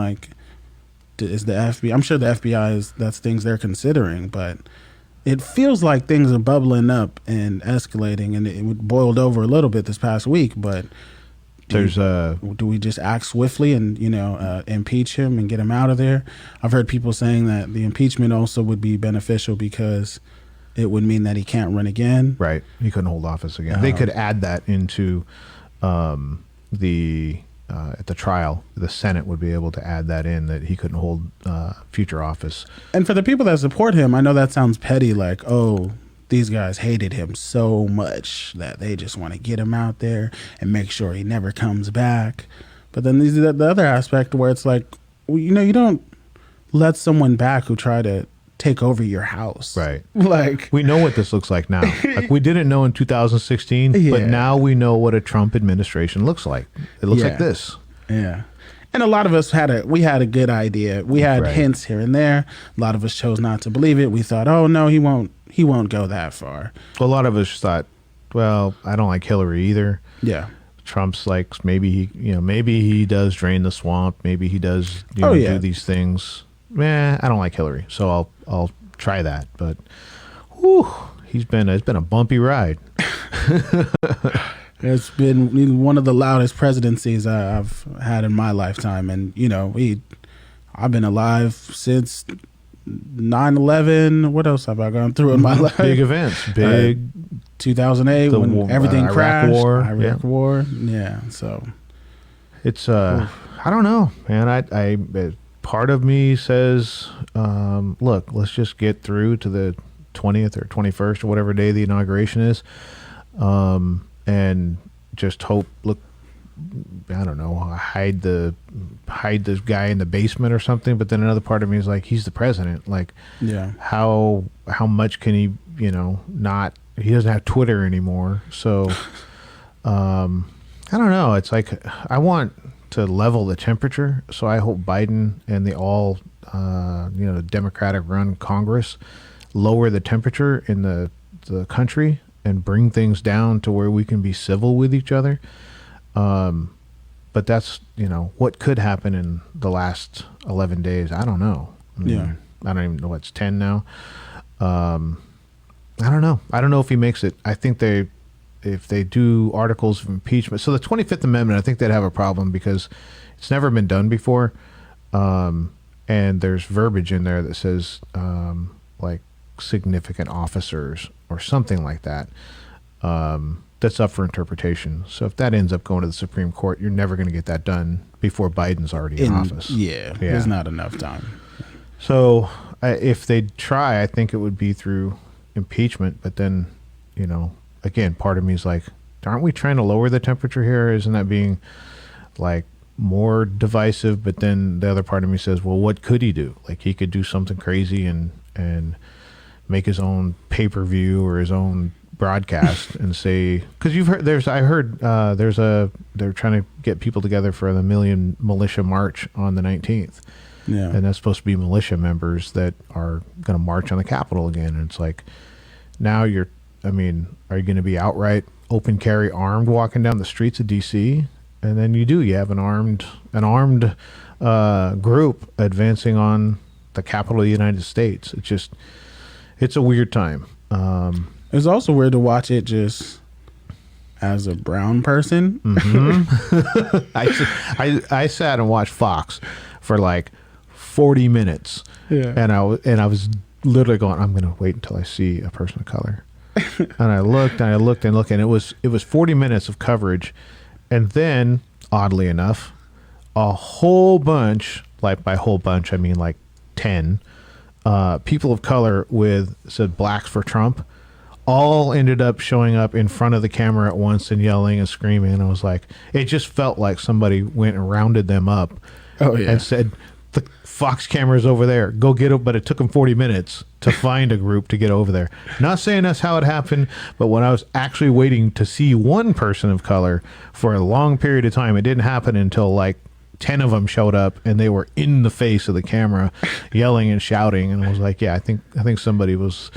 is the FBI? I'm sure the FBI that's things they're considering, but it feels like things are bubbling up and escalating, and it boiled over a little bit this past week, but Do we just act swiftly and impeach him and get him out of there? I've heard people saying that the impeachment also would be beneficial because it would mean that he can't run again. Right, he couldn't hold office again. They could add that into at the trial. The Senate would be able to add that in, that he couldn't hold future office. And for the people that support him, I know that sounds petty, like, oh, these guys hated him so much that they just want to get him out there and make sure he never comes back. But then there's the other aspect where it's like, well, you don't let someone back who try to take over your house. Right. Like, we know what this looks like now. Like, we didn't know in 2016, but now we know what a Trump administration looks like. It looks like this. Yeah. And a lot of us had a good idea. We had hints here and there. A lot of us chose not to believe it. We thought, oh no, he won't go that far. A lot of us thought, well, I don't like Hillary either. Yeah. Trump's like, maybe he does drain the swamp. Maybe he does do these things. I don't like Hillary, so I'll try that. But it's been a bumpy ride. It's been one of the loudest presidencies I've had in my lifetime, and I've been alive since 9/11. What else have I gone through in my life? Big events, 2008 when everything crashed. Iraq War. Yeah, so it's I don't know, man. I part of me says, look, let's just get through to the 20th or 21st or whatever day the inauguration is, and just hope. Look, I don't know, hide the guy in the basement or something. But then another part of me is like, he's the president. Like, how much can he? Not. He doesn't have Twitter anymore, so I don't know. It's like, I want to level the temperature, so I hope Biden and the Democratic run Congress lower the temperature in the country and bring things down to where we can be civil with each other. But that's what could happen in the last 11 days. I don't know. I don't even know. It's 10 now. I don't know. I don't know if he makes it. I think if they do articles of impeachment. So the 25th Amendment, I think they'd have a problem because it's never been done before. And there's verbiage in there that says like significant officers or something like that. That's up for interpretation. So if that ends up going to the Supreme Court, you're never going to get that done before Biden's already in office. Yeah, there's not enough time. So if they try, I think it would be through impeachment. But then, again, part of me is like, aren't we trying to lower the temperature here? Isn't that being like more divisive? But then the other part of me says, well, what could he do? Like, he could do something crazy and make his own pay-per-view or his own broadcast and say, because they're trying to get people together for the Million Militia March on the 19th. Yeah. And that's supposed to be militia members that are going to march on the Capitol again. And it's like, now are you going to be outright open carry armed walking down the streets of DC? And then you have an armed group advancing on the Capitol of the United States. It's a weird time. It's also weird to watch it just as a brown person. Mm-hmm. I sat and watched Fox for like 40 minutes. Yeah. And I was literally going, I'm going to wait until I see a person of color. And I looked and it was 40 minutes of coverage. And then, oddly enough, a whole bunch, like by whole bunch, I mean like 10 people of color said blacks for Trump, all ended up showing up in front of the camera at once and yelling and screaming. And I was like, it just felt like somebody went and rounded them up and said, the Fox camera's over there, go get it. But it took them 40 minutes to find a group to get over there. Not saying that's how it happened, but when I was actually waiting to see one person of color for a long period of time, it didn't happen until like 10 of them showed up and they were in the face of the camera yelling and shouting. And I was like, yeah, I think somebody was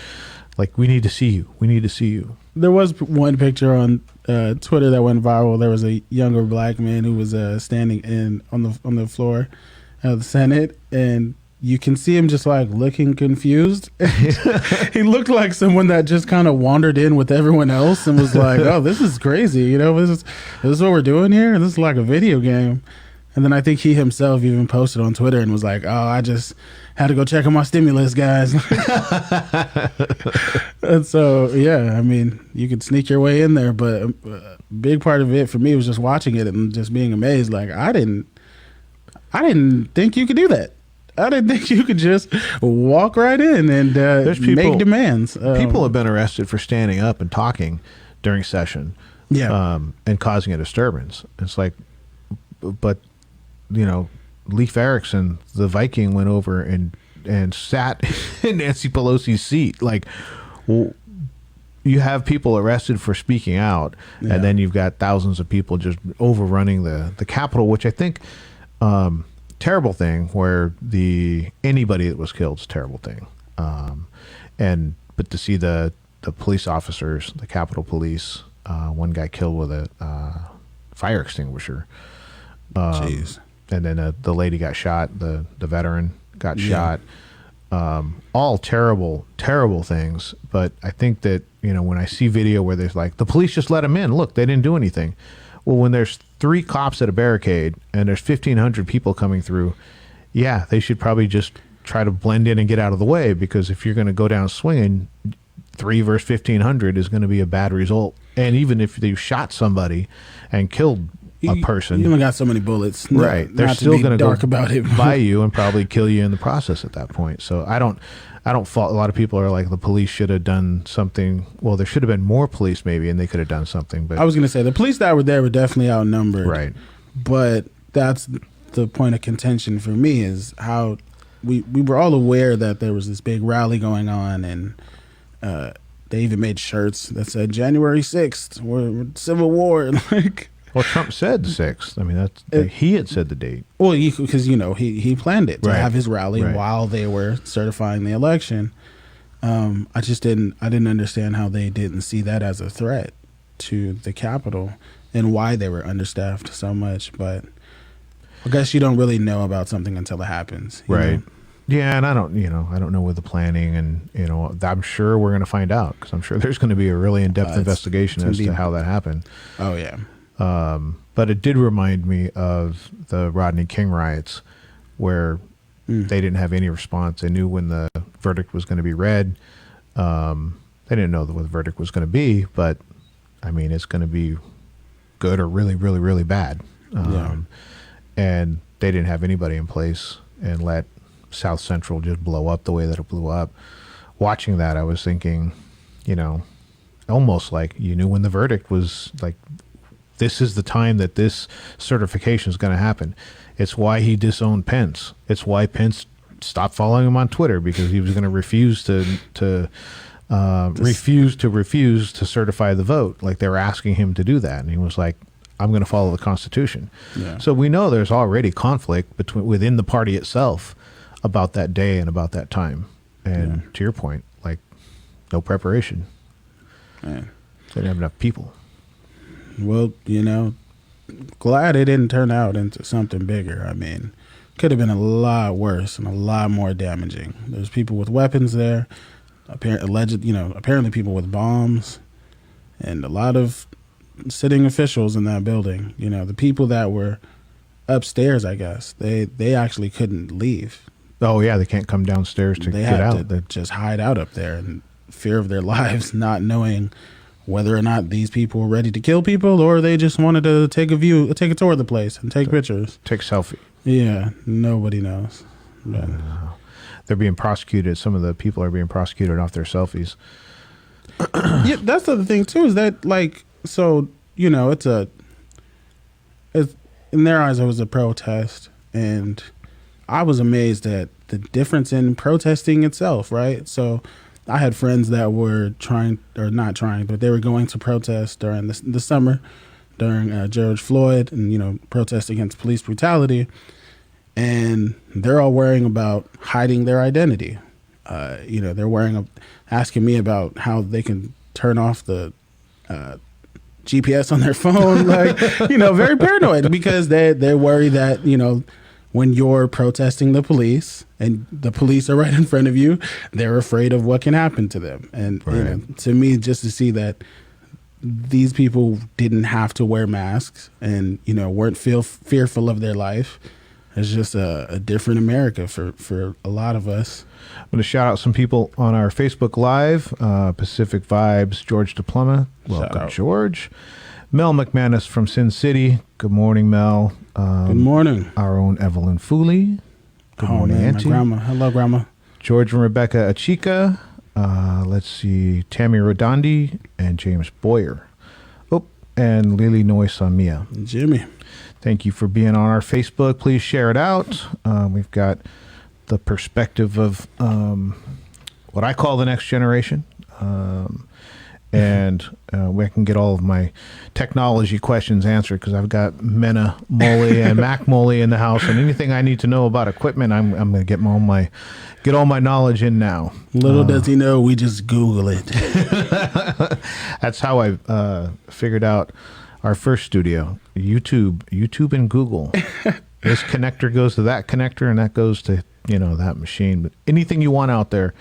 like, we need to see you. We need to see you. There was one picture on Twitter that went viral. There was a younger black man who was standing on the floor of the Senate, and you can see him just like looking confused. He looked like someone that just kind of wandered in with everyone else and was like, "Oh, this is crazy. You know, this is what we're doing here. This is like a video game." And then I think he himself even posted on Twitter and was like, "Oh, I just had to go check on my stimulus, guys." And so, yeah, I mean, you could sneak your way in there, but a big part of it for me was just watching it and just being amazed. Like, I didn't think you could do that. I didn't think you could just walk right in and make demands. People have been arrested for standing up and talking during session, and causing a disturbance. It's like, but you know, Leif Erikson, the Viking, went over and sat in Nancy Pelosi's seat. Like, well, you have people arrested for speaking out, and then you've got thousands of people just overrunning the Capitol, which I think, terrible thing. Where anybody that was killed is a terrible thing, but to see the police officers, the Capitol Police, one guy killed with a fire extinguisher. Jeez. And then the lady got shot. The veteran got shot. All terrible, terrible things. But I think that, you know, when I see video where there's like, the police just let them in. Look, they didn't do anything. Well, when there's 3 cops at a barricade and there's 1,500 people coming through, yeah, they should probably just try to blend in and get out of the way, because if you're going to go down swinging, 3 versus 1,500 is going to be a bad result. And even if they shot somebody and killed a person, you only got so many bullets, right? They're still going to go about it by you and probably kill you in the process at that point. So I don't fault. A lot of people are like, the police should have done something. Well, there should have been more police maybe, and they could have done something. But I was going to say the police that were there were definitely outnumbered, right? But that's the point of contention for me, is how we were all aware that there was this big rally going on, and they even made shirts that said January 6th, we're Civil War, like. Well, Trump said the 6th. I mean, he had said the date. Well, because he planned it to have his rally right. while they were certifying the election. I didn't understand how they didn't see that as a threat to the Capitol and why they were understaffed so much. But I guess you don't really know about something until it happens, right? know? Yeah, and I don't know with the planning, and I'm sure we're going to find out, because I'm sure there's going to be a really in-depth investigation as to how that happened. Oh yeah. But it did remind me of the Rodney King riots, where they didn't have any response. They knew when the verdict was going to be read. They didn't know what the verdict was going to be, but I mean, it's going to be good or really, really, really bad. And they didn't have anybody in place and let South Central just blow up the way that it blew up. Watching that, I was thinking, almost like you knew when the verdict was, like, this is the time that this certification is going to happen. It's why he disowned Pence. It's why Pence stopped following him on Twitter, because he was going to refuse to certify the vote. Like, they were asking him to do that, and he was like, "I'm going to follow the Constitution." Yeah. So we know there's already conflict within the party itself about that day and about that time. And to your point, like, no preparation. Yeah. They didn't have enough people. Well, glad it didn't turn out into something bigger. I mean, could have been a lot worse and a lot more damaging. There's people with weapons there, apparently people with bombs, and a lot of sitting officials in that building. The people that were upstairs, I guess, they actually couldn't leave. Oh yeah, they can't come downstairs to get out. They just hide out up there in fear of their lives, not knowing whether or not these people were ready to kill people, or they just wanted to take a tour of the place and take pictures. Take a selfie. Yeah, nobody knows. They're being prosecuted. Some of the people are being prosecuted off their selfies. Yeah, that's the other thing too, is that, like, so, it's in their eyes, it was a protest, and I was amazed at the difference in protesting itself, right? So I had friends that were not trying, but they were going to protest during the summer, during George Floyd, and, protest against police brutality. And they're all worrying about hiding their identity. They're asking me about how they can turn off the GPS on their phone, like, very paranoid, because they worry that, when you're protesting the police and the police are right in front of you, they're afraid of what can happen to them. And you know, to me, just to see that these people didn't have to wear masks and, you know, weren't fearful of their life, it's just a different America for a lot of us. I'm going to shout out some people on our Facebook Live. Pacific Vibes, George DePluma. Welcome, George. Mel McManus from Sin City. Good morning, Mel. Good morning. Our own Evelyn Fooley. Good morning, man, Auntie. my grandma. Hello, Grandma. George and Rebecca Achika. Let's see, Tammy Rodondi and James Boyer. Oh, and Lily Noysamia. Jimmy. Thank you for being on our Facebook. Please share it out. We've got the perspective of what I call the next generation. And we can get all of my technology questions answered because I've got Mack Moli and Mack Moli in the house, and anything I need to know about equipment, I'm going to get all my knowledge in now. Little does he know, we just Google it. That's how I figured out our first studio. YouTube and Google. This connector goes to that connector, and that goes to that machine. But anything you want out there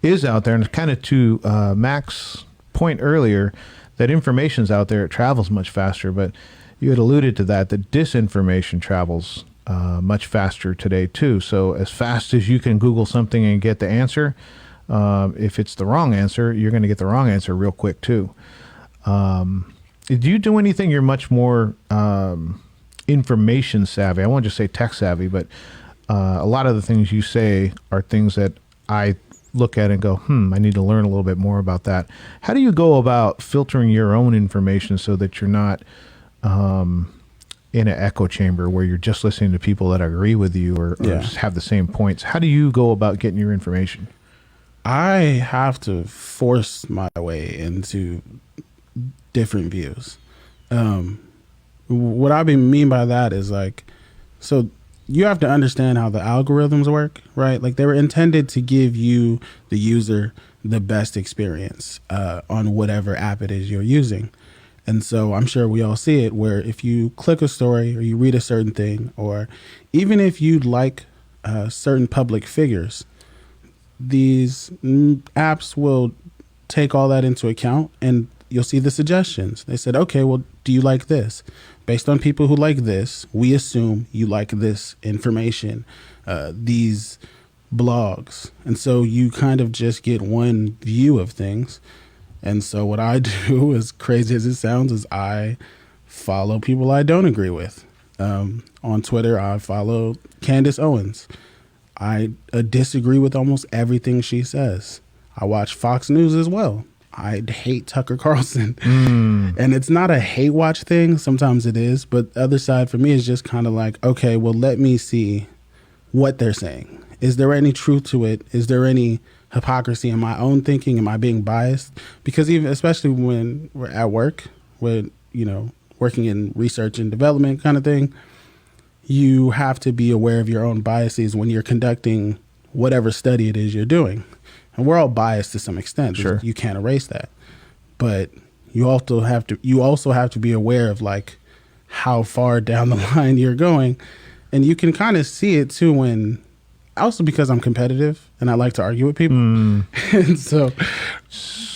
is out there, and it's kind of to Mack's point earlier that information's out there, it travels much faster, but you had alluded to that disinformation travels much faster today too. So as fast as you can Google something and get the answer, if it's the wrong answer, you're going to get the wrong answer real quick too. Do you do anything? You're much more information savvy. I won't just say tech savvy, but a lot of the things you say are things that I look at and go, I need to learn a little bit more about that. How do you go about filtering your own information so that you're not in an echo chamber where you're just listening to people that agree with you or just have the same points? How do you go about getting your information? I have to force my way into different views. What I mean by that is so you have to understand how the algorithms work, right? Like they were intended to give you, the user, the best experience on whatever app it is you're using. And so I'm sure we all see it where if you click a story or you read a certain thing, or even if you like certain public figures, these apps will take all that into account and you'll see the suggestions. They said, okay, well, do you like this? Based on people who like this, we assume you like this information, these blogs. And so you kind of just get one view of things. And so what I do, as crazy as it sounds, is I follow people I don't agree with. On Twitter, I follow Candace Owens. I disagree with almost everything she says. I watch Fox News as well. I hate Tucker Carlson. And it's not a hate watch thing. Sometimes it is. But the other side for me is just kind of like, okay, well, let me see what they're saying. Is there any truth to it? Is there any hypocrisy in my own thinking? Am I being biased? Because even especially when we're at work, with working in research and development kind of thing, you have to be aware of your own biases when you're conducting whatever study it is you're doing. And we're all biased to some extent. Sure. You can't erase that. But you also have to be aware of how far down the line you're going. And you can kind of see it too also because I'm competitive and I like to argue with people. And so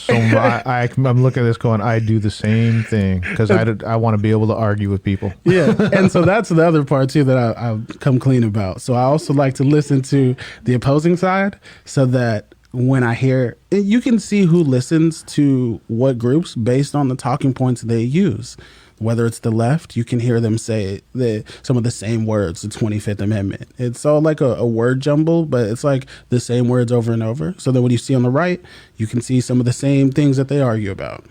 I'm looking at this going, I do the same thing because I want to be able to argue with people. Yeah. And so that's the other part too that I'll come clean about. So I also like to listen to the opposing side so that when I hear, you can see who listens to what groups based on the talking points they use. Whether it's the left, you can hear them say some of the same words, the 25th Amendment. It's all like a word jumble, but it's like the same words over and over. So that when you see on the right, you can see some of the same things that they argue about.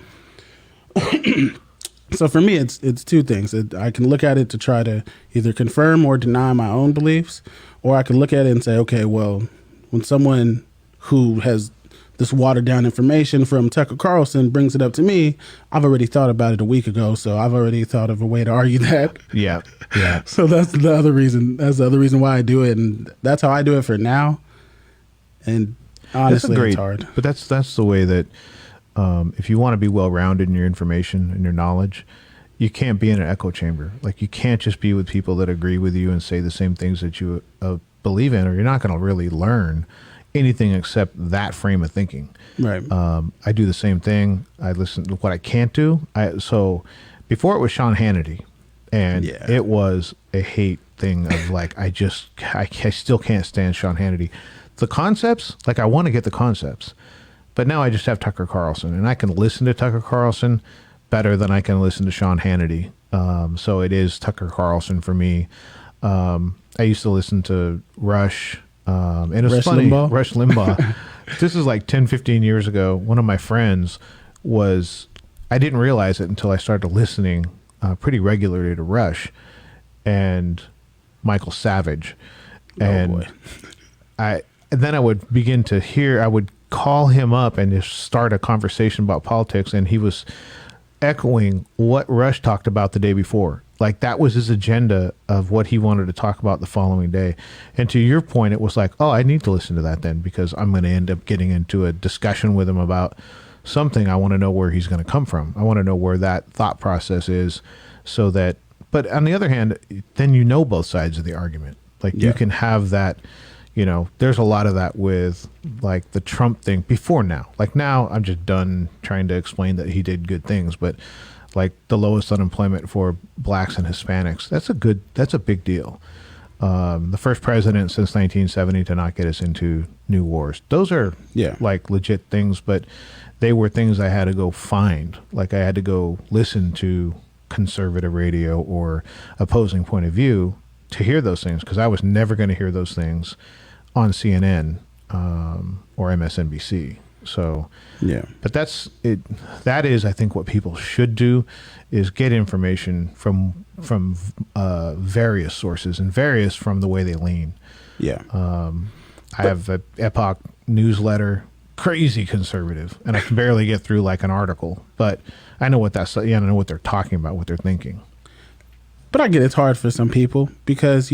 So for me, it's two things. I can look at it to try to either confirm or deny my own beliefs, or I can look at it and say, okay, well, when someone who has this watered down information from Tucker Carlson brings it up to me, I've already thought about it a week ago, so I've already thought of a way to argue that. Yeah. So that's the other reason. That's the other reason why I do it, and that's how I do it for now. And honestly, it's hard. But that's the way that if you want to be well-rounded in your information and your knowledge, you can't be in an echo chamber. Like, you can't just be with people that agree with you and say the same things that you believe in, or you're not going to really learn anything except that frame of thinking. Right. I do the same thing. I listen to what I can't do. So before it was Sean Hannity, and it was a hate thing of like, I still can't stand Sean Hannity. The concepts, like, I want to get the concepts, but now I just have Tucker Carlson, and I can listen to Tucker Carlson better than I can listen to Sean Hannity. So it is Tucker Carlson for me. I used to listen to Rush, and it was Rush funny. Limbaugh? Rush Limbaugh. This is like 10, 15 years ago. One of my friends I didn't realize it until I started listening pretty regularly to Rush and Michael Savage. And then I would begin to I would call him up and just start a conversation about politics, and he was echoing what Rush talked about the day before. Like, that was his agenda of what he wanted to talk about the following day. And to your point, it was like, oh, I need to listen to that then, because I'm going to end up getting into a discussion with him about something. I want to know where he's going to come from. I want to know where that thought process is, so that, but on the other hand, then you know both sides of the argument. Like, you can have that, there's a lot of that with like the Trump thing before now. Like, now I'm just done trying to explain that he did good things, but like the lowest unemployment for blacks and Hispanics, that's a big deal. The first president since 1970 to not get us into new wars. Those are like legit things, but they were things I had to go find. Like, I had to go listen to conservative radio or opposing point of view to hear those things, because I was never going to hear those things on CNN or MSNBC. So, but that's it. That is, I think, what people should do, is get information from various sources, and various from the way they lean. I have an Epoch newsletter, crazy conservative, and I can barely get through like an article, but I know what I know what they're talking about, what they're thinking. But I get it's hard for some people, because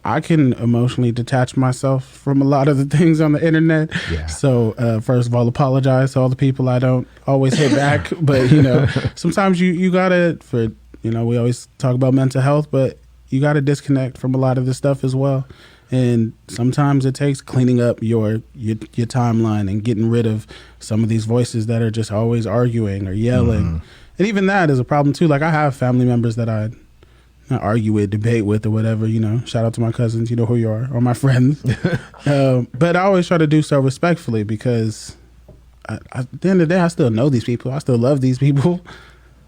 I can emotionally detach myself from a lot of the things on the internet. So first of all, apologize to all the people I don't always hit back. But sometimes you gotta, we always talk about mental health, but you gotta disconnect from a lot of this stuff as well. And sometimes it takes cleaning up your timeline and getting rid of some of these voices that are just always arguing or yelling. And even that is a problem too. Like, I have family members that I argue with, debate with, or whatever, shout out to my cousins, you know who you are, or my friends. But I always try to do so respectfully, because at the end of the day, I still know these people. I still love these people.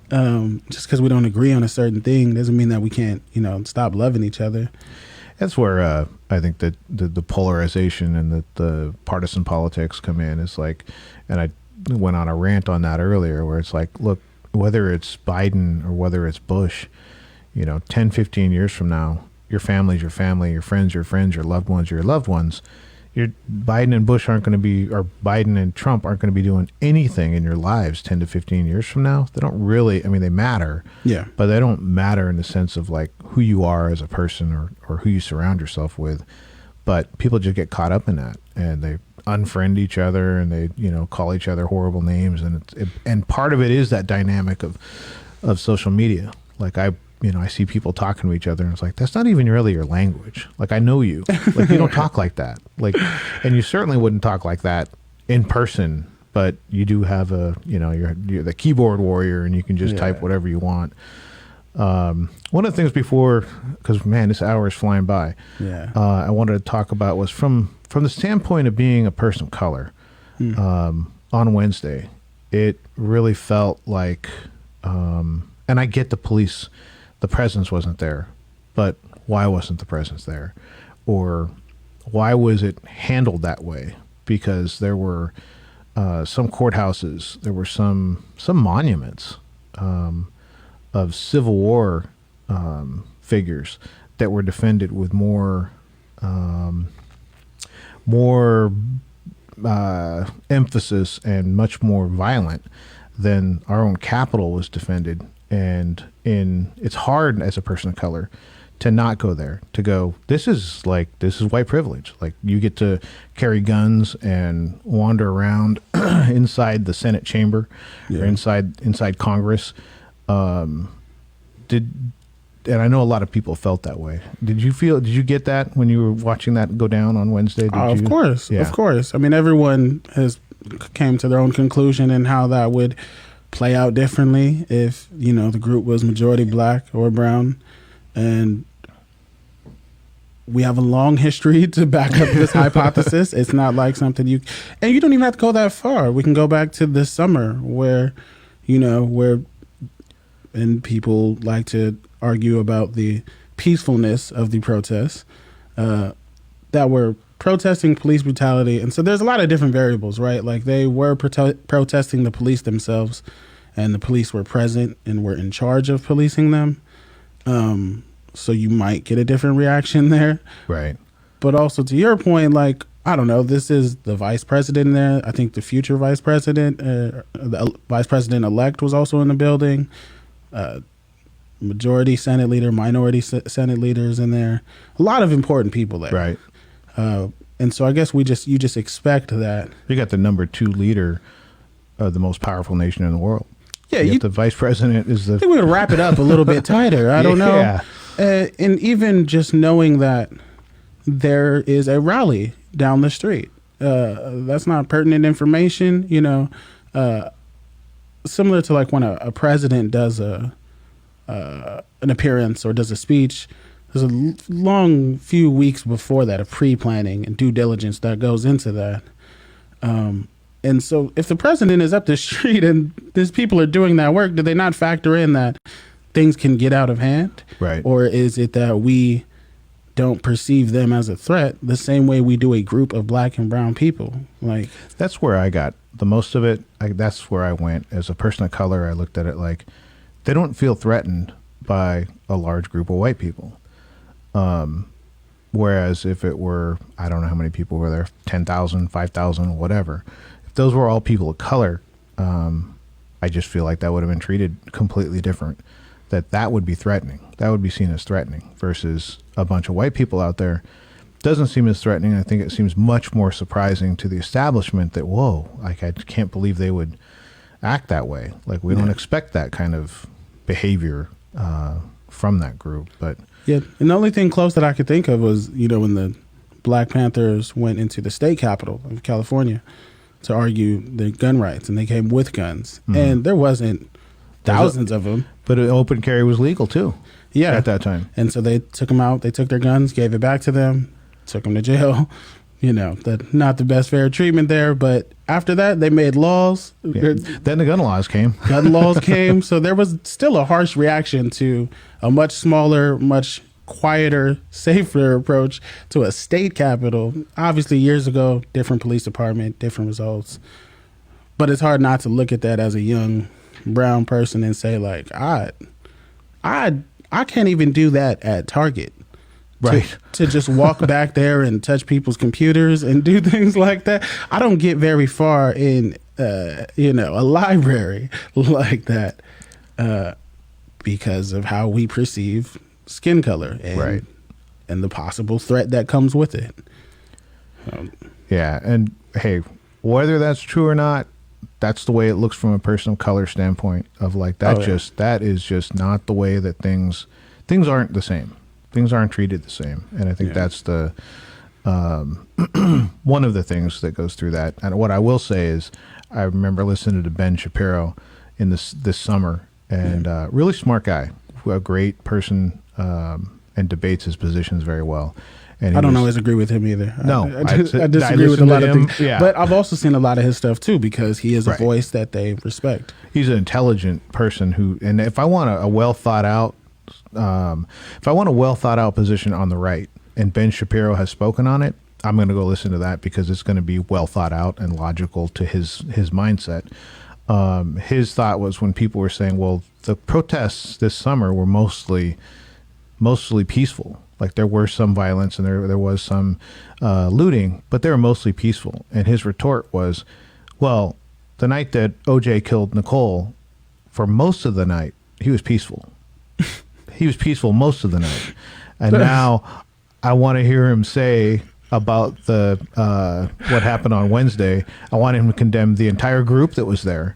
Just because we don't agree on a certain thing doesn't mean that we can't, stop loving each other. That's where I think that the polarization and the partisan politics come in. It's like, and I went on a rant on that earlier, where it's like, look, whether it's Biden or whether it's Bush, 10, 15 years from now, your family's your family, your friends, your loved ones, your loved ones. Biden and Bush aren't going to be, or Biden and Trump aren't going to be doing anything in your lives 10 to 15 years from now. They don't really, I mean, they matter, but they don't matter in the sense of like who you are as a person or who you surround yourself with. But people just get caught up in that, and they unfriend each other, and they, call each other horrible names. And part of it is that dynamic of social media. Like, I see people talking to each other, and it's like, that's not even really your language. Like, I know you. Like, you don't talk like that. Like, and you certainly wouldn't talk like that in person, but you do have you're the keyboard warrior, and you can just type whatever you want. One of the things before, because man, this hour is flying by. I wanted to talk about was from the standpoint of being a person of color. On Wednesday, it really felt like, and I get the police. The presence wasn't there, but why wasn't the presence there? Or why was it handled that way? Because there were some courthouses, there were some monuments of Civil War figures that were defended with more emphasis and much more violent than our own Capitol was defended. And it's hard as a person of color to not go there, to go, this is white privilege. Like, you get to carry guns and wander around inside the Senate chamber or inside Congress. And I know a lot of people felt that way. Did you get that when you were watching that go down on Wednesday? Of course. Of course. I mean, everyone has came to their own conclusion in how that would play out differently if, the group was majority black or brown. And we have a long history to back up this hypothesis. It's not like something you don't even have to go that far. We can go back to this summer where and people like to argue about the peacefulness of the protests that were protesting police brutality. And so there's a lot of different variables, right? Like, they were protesting the police themselves, and the police were present and were in charge of policing them. So you might get a different reaction there. Right. But also, to your point, like, I don't know, this is the vice president there. I think the future vice president, the vice president-elect was also in the building. Majority Senate leader, minority Senate leaders in there. A lot of important people there. Right. And so I guess you just expect that. You got the number 2 leader of the most powerful nation in the world. Yeah. The vice president is the... I think we would wrap it up a little bit tighter. I don't know. Yeah. And even just knowing that there is a rally down the street. That's not pertinent information, similar to like when a president does an appearance or does a speech. There's a long few weeks before that of pre-planning and due diligence that goes into that. And so if the president is up the street and these people are doing that work, do they not factor in that things can get out of hand? Right. Or is it that we don't perceive them as a threat the same way we do a group of black and brown people? Like, that's where I got the most of it. That's where I went as a person of color. I looked at it like, they don't feel threatened by a large group of white people. Whereas if it were, I don't know how many people were there, 10,000, 5,000, whatever. If those were all people of color, I just feel like that would have been treated completely different. That would be threatening. That would be seen as threatening versus a bunch of white people out there. Doesn't seem as threatening. I think it seems much more surprising to the establishment that, whoa, like, I can't believe they would act that way. Like, we don't expect that kind of behavior from that group. But yeah, and the only thing close that I could think of was, when the Black Panthers went into the state capital of California to argue their gun rights, and they came with guns, and there wasn't thousands of them. But open carry was legal too. Yeah, at that time. And so they took them out. They took their guns, gave it back to them, took them to jail. That not the best fair treatment there. But after that, they made laws. Yeah. Then the gun laws came. So there was still a harsh reaction to a much smaller, much quieter, safer approach to a state capitol. Obviously, years ago, different police department, different results. But it's hard not to look at that as a young brown person and say, like, I can't even do that at Target. Right. To just walk back there and touch people's computers and do things like that. I don't get very far in, a library like that because of how we perceive skin color and the possible threat that comes with it. Yeah. And hey, whether that's true or not, that's the way it looks from a person of color standpoint of like that. That is just not the way that things aren't the same. Things aren't treated the same. And I think that's the one of the things that goes through that. And what I will say is I remember listening to Ben Shapiro in this summer, and really smart guy, a great person, and debates his positions very well. And I don't always agree with him either. No, I disagree with a lot of things. Yeah. But I've also seen a lot of his stuff too, because he is a voice that they respect. He's an intelligent person and if I want a well thought out, position on the right, and Ben Shapiro has spoken on it, I'm going to go listen to that because it's going to be well thought out and logical to his mindset. His thought was when people were saying, well, the protests this summer were mostly peaceful. Like there were some violence and there was some looting, but they were mostly peaceful. And his retort was, well, the night that OJ killed Nicole, for most of the night, he was peaceful. He was peaceful most of the night. And now I want to hear him say about the what happened on Wednesday. I want him to condemn the entire group that was there,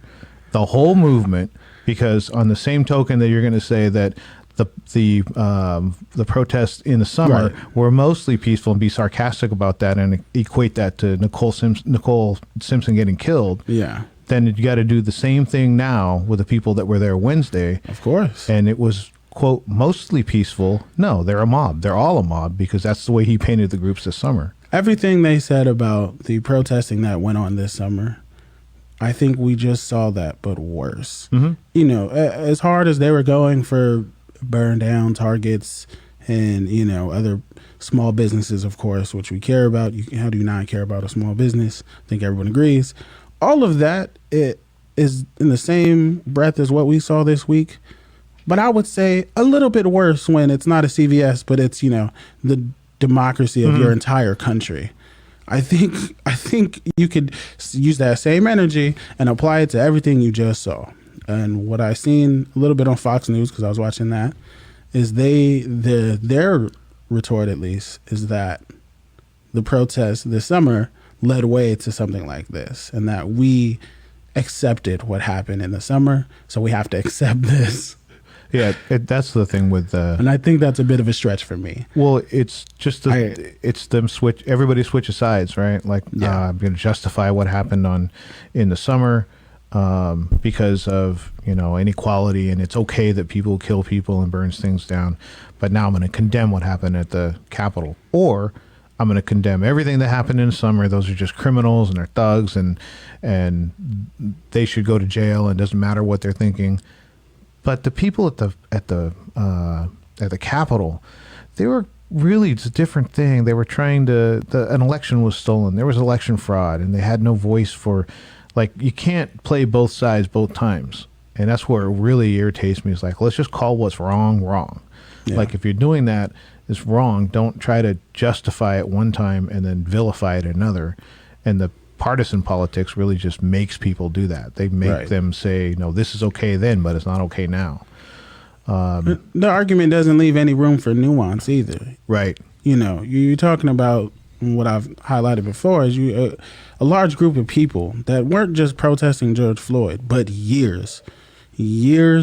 the whole movement, because on the same token that you're going to say that the protests in the summer were mostly peaceful and be sarcastic about that and equate that to Nicole Simpson getting killed. Yeah. Then you got to do the same thing now with the people that were there Wednesday. Of course. And it was, quote, mostly peaceful. No, they're a mob. They're all a mob because that's the way he painted the groups this summer. Everything they said about the protesting that went on this summer, I think we just saw that, but worse. Mm-hmm. You know, as hard as they were going for burn down Targets and, you know, other small businesses, of course, which we care about. How do you not care about a small business? I think everyone agrees. All of that, it is in the same breath as what we saw this week. But I would say a little bit worse when it's not a CVS, but it's, you know, the democracy of your entire country. I think you could use that same energy and apply it to everything you just saw. And what I seen a little bit on Fox News, because I was watching that, is their retort, at least, is that the protests this summer led way to something like this, and that we accepted what happened in the summer, so we have to accept this. Yeah, that's the thing with and I think that's a bit of a stretch for me. Well, it's just it's them switch. Everybody switches sides, right? Like I'm going to justify what happened in the summer because of, you know, inequality, and it's okay that people kill people and burns things down. But now I'm going to condemn what happened at the Capitol, or I'm going to condemn everything that happened in the summer. Those are just criminals and they're thugs, and they should go to jail. And it doesn't matter what they're thinking. But the people at the Capitol, they were really, it's a different thing. They were trying to. An election was stolen. There was election fraud, and they had no voice for. Like, you can't play both sides both times, and that's where it really irritates me. It's like, let's just call what's wrong. Yeah. Like, if you're doing that, it's wrong. Don't try to justify it one time and then vilify it another. And the partisan politics really just makes people do that. They make them say, no, this is okay then, but it's not okay now. The argument doesn't leave any room for nuance either. Right. You know, you're talking about what I've highlighted before is a large group of people that weren't just protesting George Floyd, but years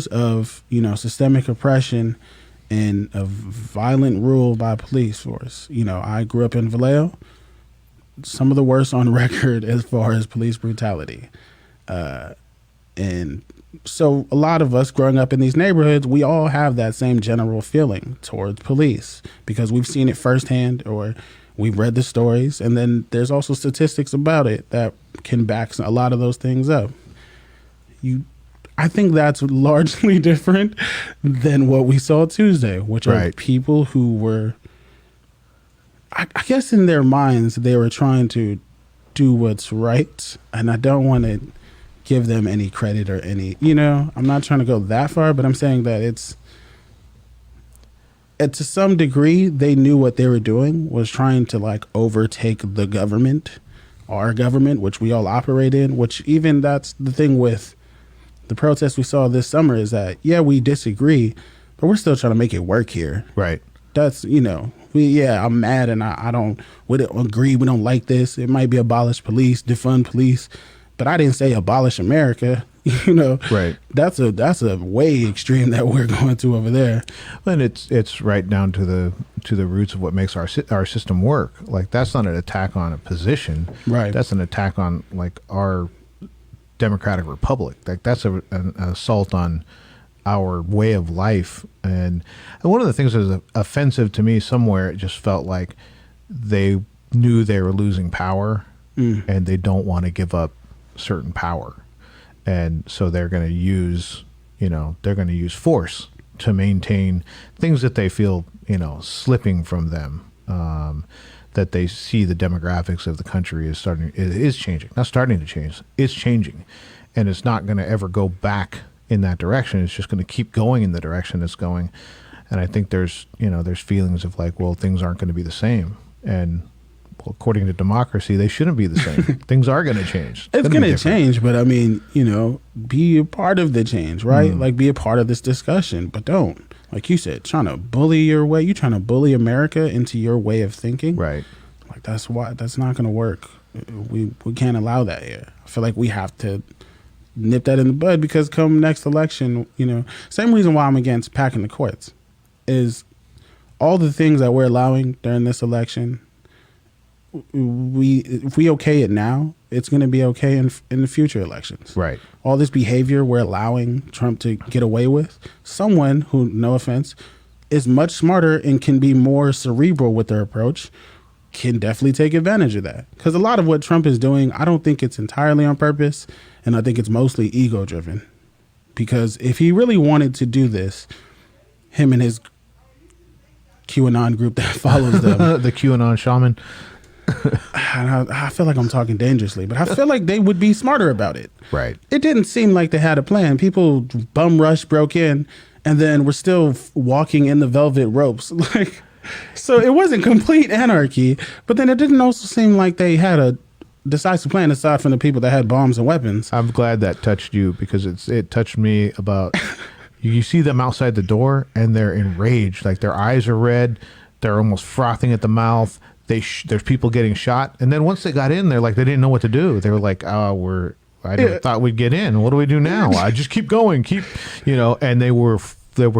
of, you know, systemic oppression and of violent rule by police force. You know, I grew up in Vallejo, some of the worst on record as far as police brutality. And so a lot of us growing up in these neighborhoods, we all have that same general feeling towards police because we've seen it firsthand or we've read the stories. And then there's also statistics about it that can back a lot of those things up. I think that's largely different than what we saw Tuesday, which are people who were, I guess in their minds, they were trying to do what's right. And I don't want to give them any credit or any, you know, I'm not trying to go that far, but I'm saying that to some degree, they knew what they were doing was trying to like overtake the government, our government, which we all operate in, which even that's the thing with the protests we saw this summer is that, yeah, we disagree, but we're still trying to make it work here. Right. That's, you know, I'm mad and we don't agree. We don't like this. It might be abolish police, defund police, but I didn't say abolish America. You know, right? That's a way extreme that we're going to over there. And it's right down to the roots of what makes our system work. Like, that's not an attack on a position, right? That's an attack on like our democratic republic. Like, that's an assault on our way of life. And one of the things that was offensive to me somewhere, it just felt like they knew they were losing power, and they don't want to give up certain power. And so they're going to use force to maintain things that they feel, you know, slipping from them, that they see the demographics of the country is changing, not starting to change, it's changing. And it's not going to ever go back in that direction. It's just going to keep going in the direction it's going. And I think there's feelings of like, well, things aren't going to be the same. And according to democracy, they shouldn't be the same. Things are going to change. It's going to change, but I mean, you know, be a part of the change, right? Like, be a part of this discussion, but don't like you said, trying to bully your way. You trying to bully America into your way of thinking. Right. Like that's not going to work. We can't allow that here. I feel like we have to nip that in the bud, because come next election, same reason why I'm against packing the courts is all the things that we're allowing during this election. If we okay it now, it's going to be okay in the future elections. Right. All this behavior we're allowing Trump to get away with, someone who, no offense, is much smarter and can be more cerebral with their approach can definitely take advantage of that. Because a lot of what Trump is doing, I don't think it's entirely on purpose, and I think it's mostly ego driven. Because if he really wanted to do this, him and his QAnon group that follows them, the QAnon shaman. I feel like I'm talking dangerously, but I feel like they would be smarter about it. Right. It didn't seem like they had a plan. People bum rush broke in, and then we're still walking in the velvet ropes. So it wasn't complete anarchy, but then it didn't also seem like they had a decisive plan aside from the people that had bombs and weapons. I'm glad that touched you, because it touched me about you see them outside the door and they're enraged, like their eyes are red, they're almost frothing at the mouth. There's people getting shot, and then once they got in there, like they didn't know what to do. They were like, I thought we'd get in. What do we do now? I just keep going, and they were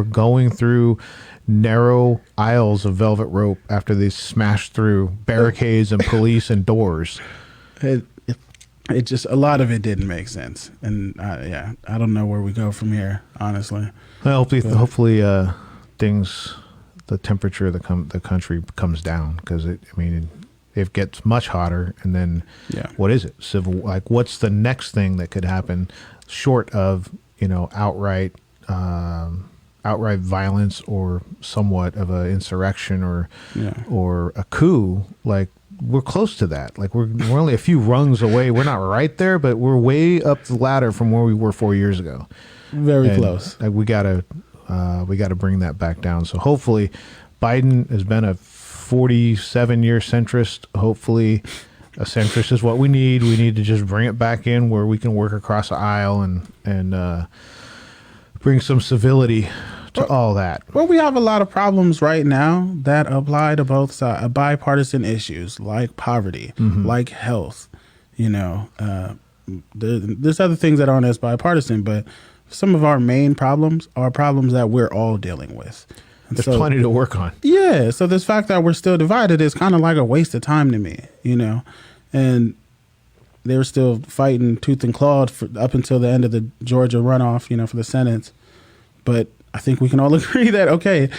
going through narrow aisles of velvet rope after they smashed through barricades and police and doors. It just, a lot of it didn't make sense, and I don't know where we go from here, honestly. Well, hopefully the temperature of the country comes down, because it gets much hotter, and then what is it? What's the next thing that could happen short of outright violence or somewhat of an insurrection or a coup? Like, we're close to that. Like, we're only a few rungs away. We're not right there, but we're way up the ladder from where we were 4 years ago. Very close. We gotta bring that back down. So hopefully, Biden has been a 47-year centrist. Hopefully, a centrist is what we need. We need to just bring it back in where we can work across the aisle and bring some civility to all that. Well, we have a lot of problems right now that apply to both sides, bipartisan issues like poverty, like health. There's other things that aren't as bipartisan, but some of our main problems are problems that we're all dealing with. And There's plenty to work on. Yeah. So this fact that we're still divided is kind of like a waste of time to me, and they were still fighting tooth and claw up until the end of the Georgia runoff, for the Senate. But I think we can all agree that, okay,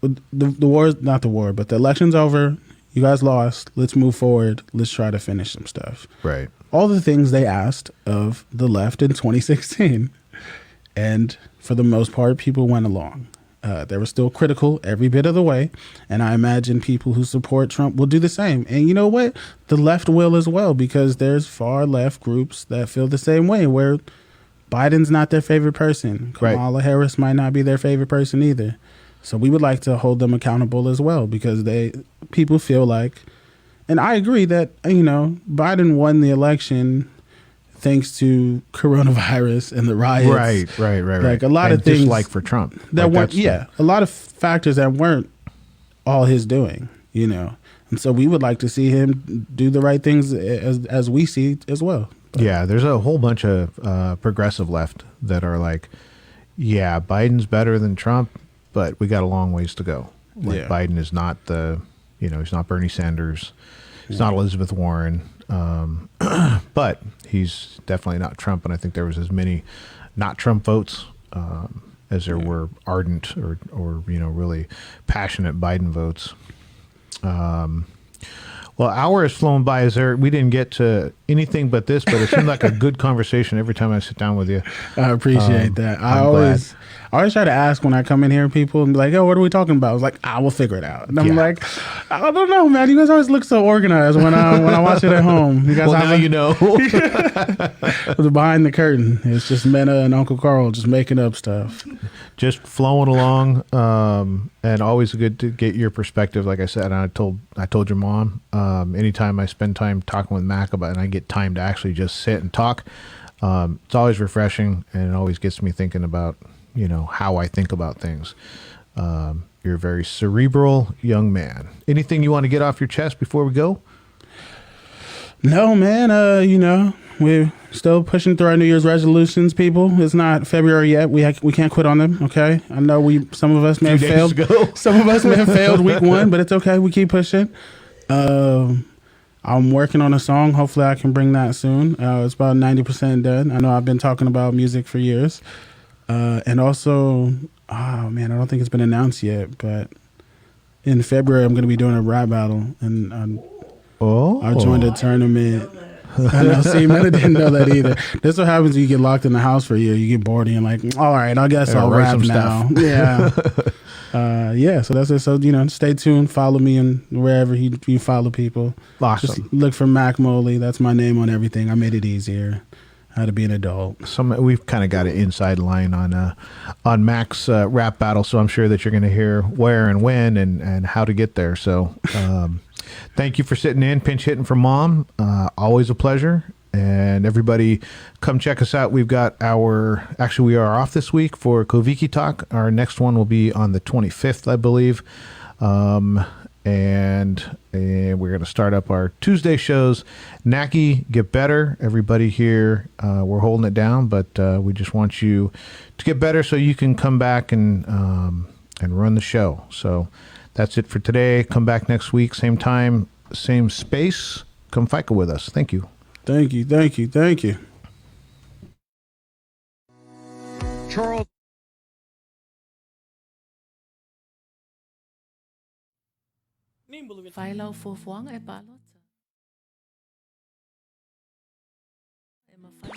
the war is not the war, but the election's over. You guys lost. Let's move forward. Let's try to finish some stuff. Right. All the things they asked of the left in 2016. And for the most part, people went along. They were still critical every bit of the way. And I imagine people who support Trump will do the same. And you know what? The left will as well, because there's far left groups that feel the same way, where Biden's not their favorite person. Kamala Harris might not be their favorite person either. So we would like to hold them accountable as well, because people feel like, and I agree that, Biden won the election thanks to coronavirus and the riots. Right. Like a lot of things dislike for Trump that weren't. A lot of factors that weren't all his doing. And so we would like to see him do the right things as we see as well. But yeah, there's a whole bunch of progressive left that are like, yeah, Biden's better than Trump, but we got a long ways to go. Like, Biden is not he's not Bernie Sanders, he's not Elizabeth Warren. But he's definitely not Trump, and I think there was as many not Trump votes as there were ardent or really passionate Biden votes. Well, hour has flown by. We didn't get to anything but this, but it seemed like a good conversation every time I sit down with you. I appreciate that. I always try to ask when I come in here, people, and be like, "Oh, what are we talking about?" I was like, "I will figure it out." And I'm like, "I don't know, man. You guys always look so organized when I watch it at home." You guys, behind the curtain, it's just Mena and Uncle Carl just making up stuff, just flowing along, and always good to get your perspective. Like I said, I told your mom, anytime I spend time talking with Mack about it, and I get time to actually just sit and talk, it's always refreshing, and it always gets me thinking about how I think about things. You're a very cerebral young man. Anything you want to get off your chest before we go? No, man. We're still pushing through our New Year's resolutions, people. It's not February yet. We can't quit on them. Okay. I know some of us may have failed. Some of us may have failed week 1, but it's okay. We keep pushing. I'm working on a song. Hopefully, I can bring that soon. It's about 90% done. I know I've been talking about music for years, and also, oh man, I don't think it's been announced yet, but in February I'm going to be doing a rap battle, and I joined a tournament. I know. See, man, I didn't know that either. That's what happens when you get locked in the house for a year. You get bored and you're like, all right, I guess I'll rap now. Yeah. So that's it. So, stay tuned. Follow me and wherever you follow people. Awesome. Just look for Mack Moli. That's my name on everything. I made it easier. How to be an adult. We've kind of got an inside line on Mack's rap battle, so I'm sure that you're going to hear where and when and how to get there. So thank you for sitting in, pinch hitting for Mom. Always a pleasure. And everybody, come check us out. We've got we are off this week for Koviki Talk. Our next one will be on the 25th, I believe. And we're going to start up our Tuesday shows. Naki, get better. Everybody here, we're holding it down, but we just want you to get better so you can come back and run the show. So that's it for today. Come back next week, same time, same space. Come Faika with us. Thank you. Thank you. Charles. Failau fofuang e balot. E mafai.